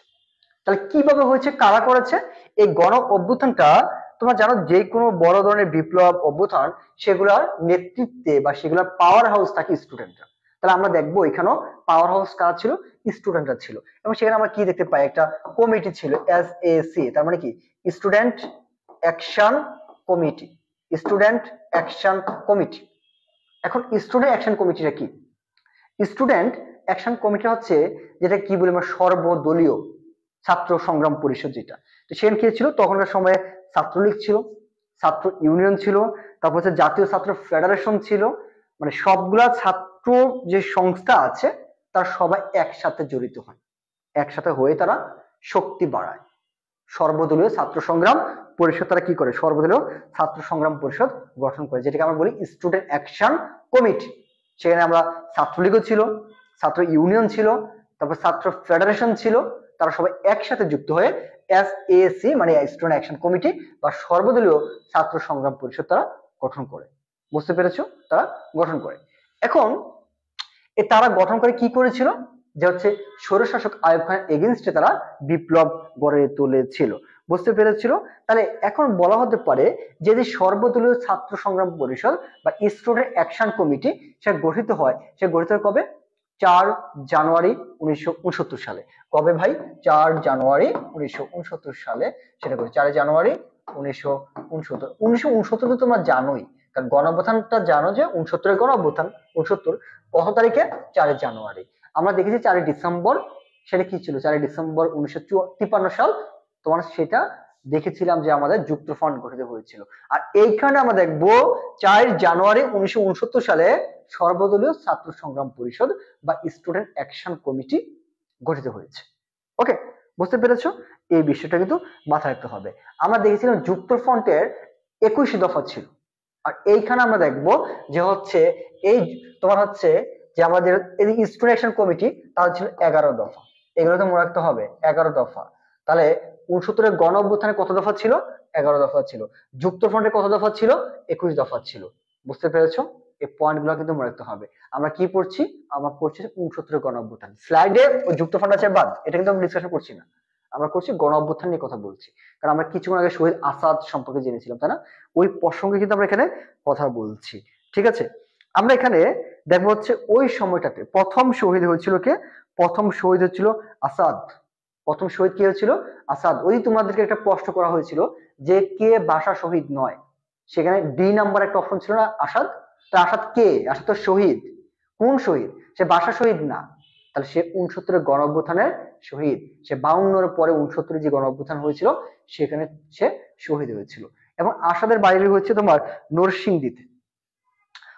তাহলে কিভাবে হয়েছে, কারা করেছে এই গণ অভ্যুত্থানটা? তোমরা জানো যে কোনো বড় ধরনের বিপ্লব অভ্যুত্থান সেগুলোর নেতৃত্বে বা সেগুলোর পাওয়ার হাউস থাকে স্টুডেন্টরা। তাহলে আমরা দেখবো এখানেও পাওয়ার হাউস কারা ছিল? স্টুডেন্টরা ছিল। এবং সেখানে আমরা কি দেখতে পাই? একটা কমিটি ছিল, এসএসি, তার মানে কি student action committee. Student action committee. এখন স্টুডেন্ট অ্যাকশন কমিটিটা কি? স্টুডেন্ট অ্যাকশন কমিটি হচ্ছে যেটা কি বলি আমরা সর্বদলীয় ছাত্র সংগ্রাম পরিষদ যেটা। তো সেখানে কি ছিল? তখনকার সময়ে ছাত্রলীগ ছিল, ছাত্র ইউনিয়ন ছিল, তারপর হচ্ছে জাতীয় ছাত্র ফেডারেশন ছিল। মানে সবগুলা ছাত্র যে সংস্থা আছে তার সবাই একসাথে জড়িত হয়, একসাথে হয়ে তারা শক্তি বাড়ায়। সর্বদলীয় ছাত্র সংগ্রাম পরিষদ তারা কি করে? সর্বদলীয় ছাত্র সংগ্রাম পরিষদ গঠন করে, যেটাকে আমরা বলি স্টুডেন্ট অ্যাকশন কমিটি। সেখানে আমরা ছাত্রলীগও ছিল, ছাত্র ইউনিয়ন ছিল, তারপর ছাত্র ফেডারেশন ছিল, তারা সবাই একসাথে যুক্ত হয়ে এসএসি মানে স্টুডেন্ট অ্যাকশন কমিটি বা সর্বদলীয় ছাত্র সংগ্রাম পরিষদ তারা গঠন করে। বুঝতে পেরেছো? তারা গঠন করে। এখন তারা গঠন করে কি করেছিল? যে হচ্ছে স্বৈরশাসক আইয়ুব খানের এগেইনস্টে তারা বিপ্লব গড়ে তুলেছিল। বুঝতে পেরেছিল? তাহলে এখন বলা হতে পারে যে সর্বদলীয় ছাত্র সংগ্রাম পরিষদ বা স্টুডেন্ট অ্যাকশন কমিটি সে গঠিত হয়, সে গঠিত হয় কবে? 4 জানুয়ারি 1969 সালে। কবে ভাই? 4 জানুয়ারি 1969 সালে সেটা করে। 4 জানুয়ারি 1969। 1969 তো তোমরা জানোই, কারণ গণ অভ্যুত্থানটা জানো যে 69-এর গণ অভ্যুত্থান। 69 কত তারিখে? 4 জানুয়ারি। আমরা দেখেছি 4 ডিসেম্বর, সেটা কি ছিল? 4 ডিসেম্বর 1953 সাল। তোমার সেটা দেখেছিলাম যে আমাদের যুক্তফ্রন্ট গঠিত হয়েছিল। আর এইখানে আমরা দেখবো 4 জানুয়ারি 1969 সালে সর্বদলীয় ছাত্র সংগ্রাম পরিষদ বা স্টুডেন্ট অ্যাকশন কমিটি গঠিত হয়েছে। ওকে, বুঝতে পেরেছো? এই বিষয়টা কিন্তু মাথায় রাখতে হবে। আমরা দেখেছিলাম যুক্তফ্রন্টের 21 দফা ছিল, আর এইখানে আমরা দেখবো যে হচ্ছে এই তোমার হচ্ছে যে আমাদের স্টুডেন্ট অ্যাকশন কমিটি তার ছিল 11 দফা। এগুলো তো মনে রাখতে হবে, 11 দফা। তাহলে 69-এর গণ অভ্যুত্থানে কত দফা ছিল? 11 দফা ছিল। যুক্তফ্রন্টে কত দফা ছিল? 21 দফা ছিল। বুঝতে পেরেছো? এই পয়েন্ট গুলো কিন্তু মনে রাখতে হবে। আমরা কি পড়ছি? আমরা পড়ছি 69-এর গণ অভ্যুত্থান। স্লাইডে যুক্তফ্রন্ট আছে বাদ, এটা কিন্তু আমরা ডিসকাশন করছি না। আমরা করছি গণ অভ্যুত্থান নিয়ে কথা বলছি, কারণ আমরা কিছুক্ষণ আগে শহীদ আসাদ সম্পর্কে জেনেছিলাম, তাই না? ওই প্রসঙ্গে কিন্তু আমরা এখানে কথা বলছি। ঠিক আছে, আমরা এখানে দেখবো হচ্ছে ওই সময়টাতে প্রথম শহীদ হয়েছিল কে? প্রথম শহীদ হচ্ছিল আসাদ। প্রথম শহীদ কে হয়েছিল? আসাদ। ওই তোমাদেরকে একটা প্রশ্ন করা হয়েছিল যে কে ভাষা শহীদ নয়, সেখানে ডি নাম্বার একটা অপশন ছিল না আসাদ। তা আসাদ কে? আসাদ তো শহীদ। কোন শহীদ? সে ভাষা শহীদ না, তাহলে সে 69 গণ অভ্যুত্থানের শহীদ। সে 52 পরে 69 যে গণ অভ্যুত্থান হয়েছিল সেখানে সে শহীদ হয়েছিল। এবং আসাদের বাড়ি হচ্ছে তোমার নরসিংদীতে।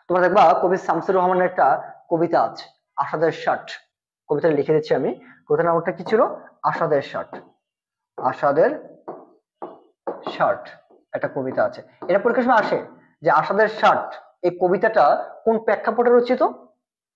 তোমরা দেখবা কবি শামসুর রহমানের একটা কবিতা আছে আসাদের ষাট, কবিতাটা লিখে দিচ্ছি আমি। কবিতার নামটা কি ছিল? আসাদের ষাট। আসাদের ষাট একটা কবিতা আছে। এটা পরীক্ষার সময় আসে যে আসাদের ষাট এই কবিতাটা কোন প্রেক্ষাপটে রচিত?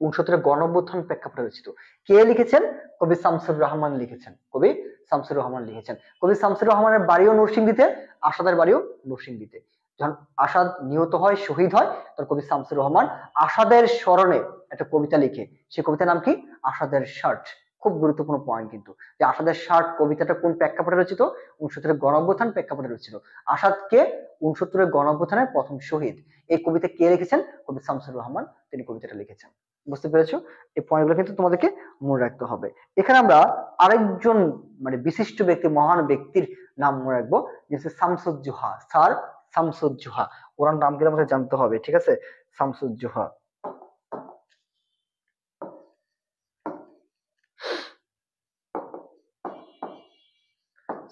69 গণ অভ্যুত্থান প্রেক্ষাপটে রচিত। কে লিখেছেন? কবি শামসুর রহমান লিখেছেন। কবি শামসুর রহমান লিখেছেন। কবি শামসুর রহমানের বাড়িও নরসিংদীতে, আসাদের বাড়িও নরসিংদীতে। যখন আসাদ নিহত হয়, শহীদ হয়, তখন কবি শামসুর রহমান আসাদের স্মরণে একটা কবিতা লিখে, সেই কবিতার নাম কি? আসাদের ষাট। খুব গুরুত্বপূর্ণ পয়েন্ট কিন্তু, যে আসাদের ষাট কবিতাটা কোন প্রেক্ষাপটে রচিত? 69 গণ অভ্যুত্থান প্রেক্ষাপটে রচিত। আসাদকে 69 গণ অভ্যুত্থানের প্রথম শহীদ। এই কবিতা কে লিখেছেন? কবি শামসুর রহমান, তিনি কবিতাটা লিখেছেন। বুঝতে পেরেছো? এই পয়েন্টগুলো কিন্তু তোমাদেরকে মনে রাখতে হবে। এখানে আমরা আরেকজন মানে বিশিষ্ট ব্যক্তি, মহান ব্যক্তির নাম মনে রাখবো, যে শামসুজ্জোহা, স্যার শামসুজ্জোহা। ওনার নামগুলো আমাদের জানতে হবে, ঠিক আছে? শামসুজ্জোহা,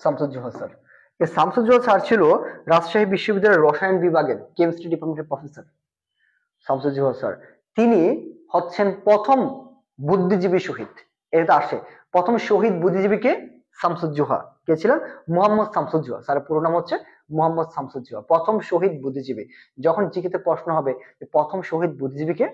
শামসুজ্জোহা স্যার। এই শামসুজ্জোহা স্যার ছিল রাজশাহী বিশ্ববিদ্যালয়ের রসায়ন বিভাগের কেমিস্ট্রি ডিপার্টমেন্টের প্রফেসর। শামসুজ্জোহা স্যার, তিনি হচ্ছেন প্রথম বুদ্ধিজীবী শহীদ। এটা আসে প্রথম শহীদ বুদ্ধিজীবীকে? শামসুজ্জোহা। কে ছিলেন? মোহাম্মদ শামসুজ্জোহা। স্যার পুরো নাম হচ্ছে মোহাম্মদ শামসুজ্জোহা, প্রথম শহীদ বুদ্ধিজীবী। যখন জিকেতে প্রশ্ন হবে যে প্রথম শহীদ বুদ্ধিজীবীকে,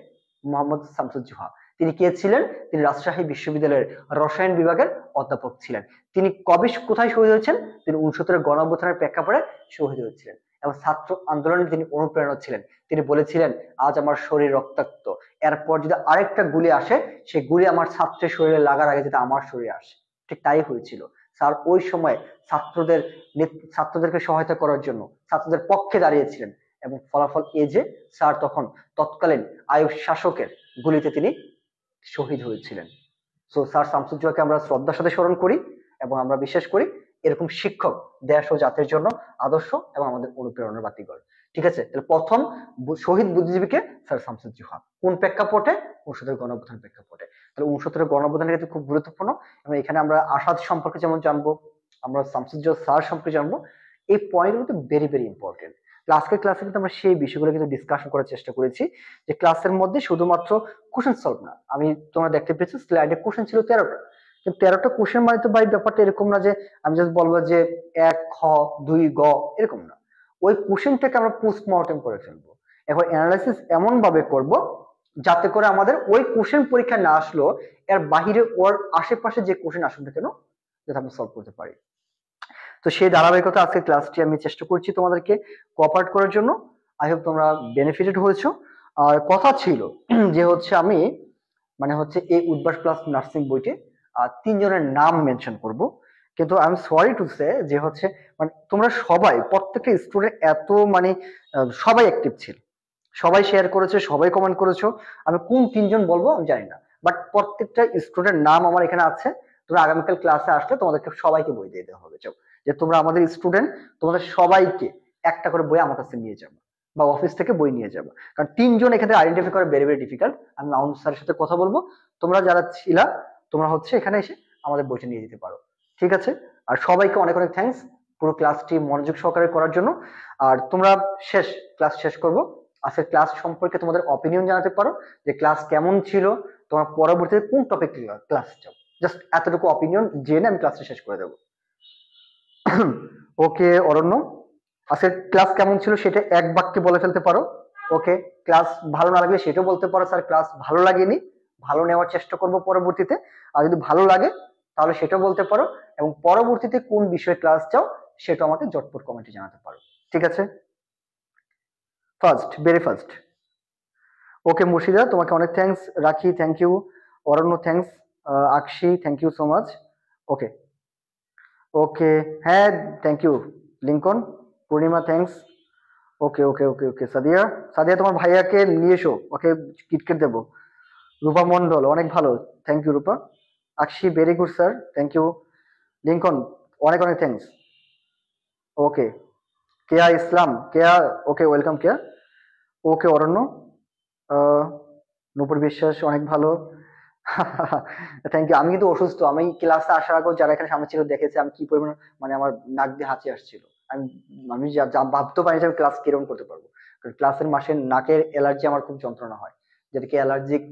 মোহাম্মদ শামসুজ্জোহা। তিনি কে ছিলেন? তিনি রাজশাহী বিশ্ববিদ্যালয়ের রসায়ন বিভাগের অধ্যাপক ছিলেন। তিনি কবে কোথায় শহীদ হয়েছেন? তিনি 69 গণ অভ্যুত্থানের প্রেক্ষাপটে শহীদ হয়েছিলেন। এবং ছাত্র আন্দোলনে তিনি অনুপ্রেরণা ছিলেন। তিনি বলেছিলেন আজ আমার শরীর রক্তাক্ত, এরপর যদি আরেকটা গুলি আসে, সেই গুলি আমার ছাত্রের শরীরে লাগার আগে যাতে আমার শরীরে আসে। ঠিক তাই হয়েছিল। স্যার ওই সময় ছাত্রদেরকে সহায়তা করার জন্য ছাত্রদের পক্ষে দাঁড়িয়েছিলেন, এবং ফলাফল এই যে স্যার তখন তৎকালীন আইয়ুব শাসকের গুলিতে তিনি শহীদ হয়েছিলেন। সো স্যার শামসুজ্জোহাকে আমরা শ্রদ্ধার সাথে স্মরণ করি, এবং আমরা বিশ্বাস করি এরকম শিক্ষক দেশ ও জাতির জন্য আদর্শ এবং আমাদের অনুপ্রেরণার বাতিঘর। ঠিক আছে? তাহলে প্রথম শহীদ বুদ্ধিজীবীকে? স্যার শামসুজ্জোহা। কোন প্রেক্ষাপটে? 69 গণ অভ্যুত্থান প্রেক্ষাপটে। তাহলে 69 গণ অভ্যুত্থান কিন্তু খুব গুরুত্বপূর্ণ, এবং এখানে আমরা আসাদ সম্পর্কে যেমন জানবো, আমরা শামসুজ্জোহা স্যার সম্পর্কে জানবো। এই পয়েন্টগুলো কিন্তু ভেরি ভেরি ইম্পর্টেন্ট। আজকের ক্লাসে কিন্তু আমরা সেই বিষয়গুলো কিন্তু ডিসকাশন করার চেষ্টা করেছি, যে ক্লাসের মধ্যে শুধুমাত্র কোশ্চেন সলভ না। আমি তোমরা দেখতে পেয়েছো স্লাইডে কোশ্চেন ছিল 13টা, কিন্তু 13টা কোশ্চেন মানে তো ভাই ব্যাপারটা এরকম না যে আমি জাস্ট বলবো যে 1 খ 2 গ, এরকম না। ওই কোশ্চেনটাকে আমরা পোস্টমর্টেম করে ফেলবো, এখন অ্যানালাইসিস এমন ভাবে করব যাতে করে আমাদের ওই কোশ্চেন পরীক্ষা না আসলো, এর বাহিরে ওর আশেপাশে যে কোশ্চেন আসুন না কেন, যাতে আমরা সলভ করতে পারি। তো সেই ধারাবাহিকতা আজকে ক্লাসটি আমি চেষ্টা করছি তোমাদেরকে কোঅপারেট করার জন্য। আই হোপ তোমরা বেনিফিটেড হয়েছো। আর কথা ছিল যে হচ্ছে আমি মানে হচ্ছে এই উদ্ভাস প্লাস নার্সিং বইতে 3 জনের নাম মেনশন করব, কিন্তু I am sorry to say যে হচ্ছে মানে তোমরা সবাই প্রত্যেকটা স্টুডেন্ট এত মানে সবাই অ্যাক্টিভ ছিল, সবাই শেয়ার করেছে, সবাই কমেন্ট করেছো। আমি কোন 3 জন বলবো আমি জানি না, বাট প্রত্যেকটা স্টুডেন্ট নাম আমার এখানে আছে। তোমরা আগামীকাল ক্লাসে আসলে তোমাদেরকে সবাইকে বই দিয়ে দেওয়া হবে। চাও যে তোমরা আমাদের স্টুডেন্ট, তোমাদের সবাইকে একটা করে বই আমার কাছে নিয়ে যাবে, বা অফিস থেকে বই নিয়ে যাবে। কারণ 3 জন এখানে আইডেন্টিফাই করা ভেরি ভেরি ডিফিকাল্ট। আমি মাউন্ট স্যারের সাথে কথা বলবো, তোমরা যারা ছিলা তোমরা হচ্ছে এখানে এসে আমাদের বইটা নিয়ে যেতে পারো। ঠিক আছে? আর সবাইকে অনেক অনেক থ্যাঙ্কস পুরো ক্লাসটি মনোযোগ সহকারে করার জন্য। আর তোমরা ক্লাস শেষ করবো, আজকের ক্লাস সম্পর্কে তোমাদের অপিনিয়ন জানাতে পারো, যে ক্লাস কেমন ছিল, তোমার পরবর্তীতে কোন টপিক ক্লাস চাও, জাস্ট এতটুকু অপিনিয়ন জেনে আমি ক্লাসটা শেষ করে দেবো। ওকে অরণ্য, আজকের ক্লাস কেমন ছিল সেটা এক বাক্যে বলে ফেলতে পারো। ওকে, ক্লাস ভালো না লাগলে সেটাও বলতে পারো, স্যার ক্লাস ভালো লাগেনি, ভালো নেওয়ার চেষ্টা করব পরবর্তীতে। আর যদি ভালো লাগে তাহলে সেটাও বলতে পারো, এবং পরবর্তীতে কোন বিষয়ে ক্লাস চাও সেটা আমাকে জটপট কমেন্টে জানাতে পারো। ঠিক আছে? First, very first. Okay Murshida, তোমাকে অনেক thanks. Rakhi thank you, Aranya thanks, Akshi thank you so much. Okay okay, হ্যাঁ thank you Lincoln. Purnima thanks. Okay okay okay okay, Sadia, Sadia তোমার ভাইয়াকে নিয়ে এসো, ওকে কিটকেট দেবো। রূপা মন্ডল অনেক ভালো, thank you Rupa. Akshi very good sir, thank you. Lincoln, অনেক অনেক থ্যাঙ্কস। ওকে, কেয়া ইসলাম, কেয়া, ওকে ওয়েলকাম কেয়া। ওকে অরণ্য, আহ, নূপুর বিশ্বাস অনেক ভালো। Thank you. আমি কিন্তু অসুস্থ, আমি ক্লাসে আসার আগেও যারা এখানে সামনে ছিল দেখেছে আমি কি পরিমাণ, মানে আমার নাক দিয়ে হাঁচি আসছিল। আমি আমি ভাবতেও পারি যে আমি ক্লাস কিরকম করতে পারবো, কারণ ক্লাসের মাসে নাকের অ্যালার্জি আমার খুব যন্ত্রণা হয়, যেটাকে অ্যালার্জিক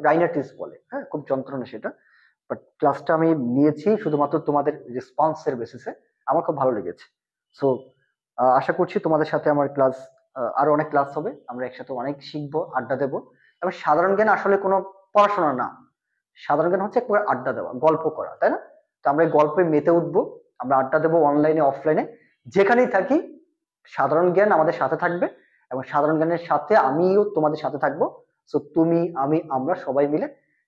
রাইনাইটিস বলে, হ্যাঁ খুব যন্ত্রণা সেটা। বাট ক্লাসটা আমি নিয়েছি শুধুমাত্র তোমাদের রেসপন্সের বেসিসে, আমার খুব ভালো লেগেছে। সো আশা করছি তোমাদের সাথে আমার ক্লাস, আরো অনেক ক্লাস হবে, আমরা একসাথে অনেক শিখবো, আড্ডা দেবো। এবং সাধারণ জ্ঞান আসলে কোনো পড়াশোনা না, সাধারণ জ্ঞান হচ্ছে একবার আড্ডা দেওয়া, গল্প করা, তাই না? তো আমরা এই গল্পে মেতে উঠবো, আমরা আড্ডা দেবো অনলাইনে অফলাইনে, যেখানেই থাকি। সাধারণ জ্ঞান আমাদের সাথে থাকবে, এবং সাধারণ জ্ঞানের সাথে আমিও তোমাদের সাথে থাকবো। সো তুমি, আমি, আমরা সবাই মিলে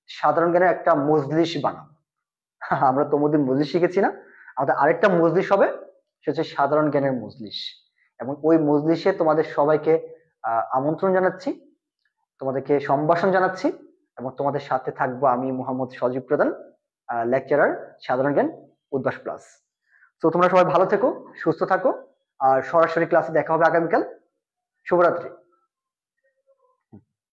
সাধারণ জ্ঞানের একটা মজলিস বানাবো। আমরা তোমাদের মজলিস শিখেছি না, আমাদের আরেকটা মজলিস হবে, সেটা হচ্ছে সাধারণ জ্ঞানের মজলিস। এবং ওই মজলিসে তোমাদের সবাইকে আমন্ত্রণ জানাচ্ছি, তোমাদেরকে সম্ভাষণ জানাচ্ছি, এবং তোমাদের সাথে থাকবো আমি মোহাম্মদ সজীব প্রধান, লেকচারার, সাধারণ জ্ঞান, উদ্ভাস প্লাস। তো তোমরা সবাই ভালো থেকো, সুস্থ থাকো, আর সরাসরি ক্লাসে দেখা হবে আগামীকাল। শুভরাত্রি।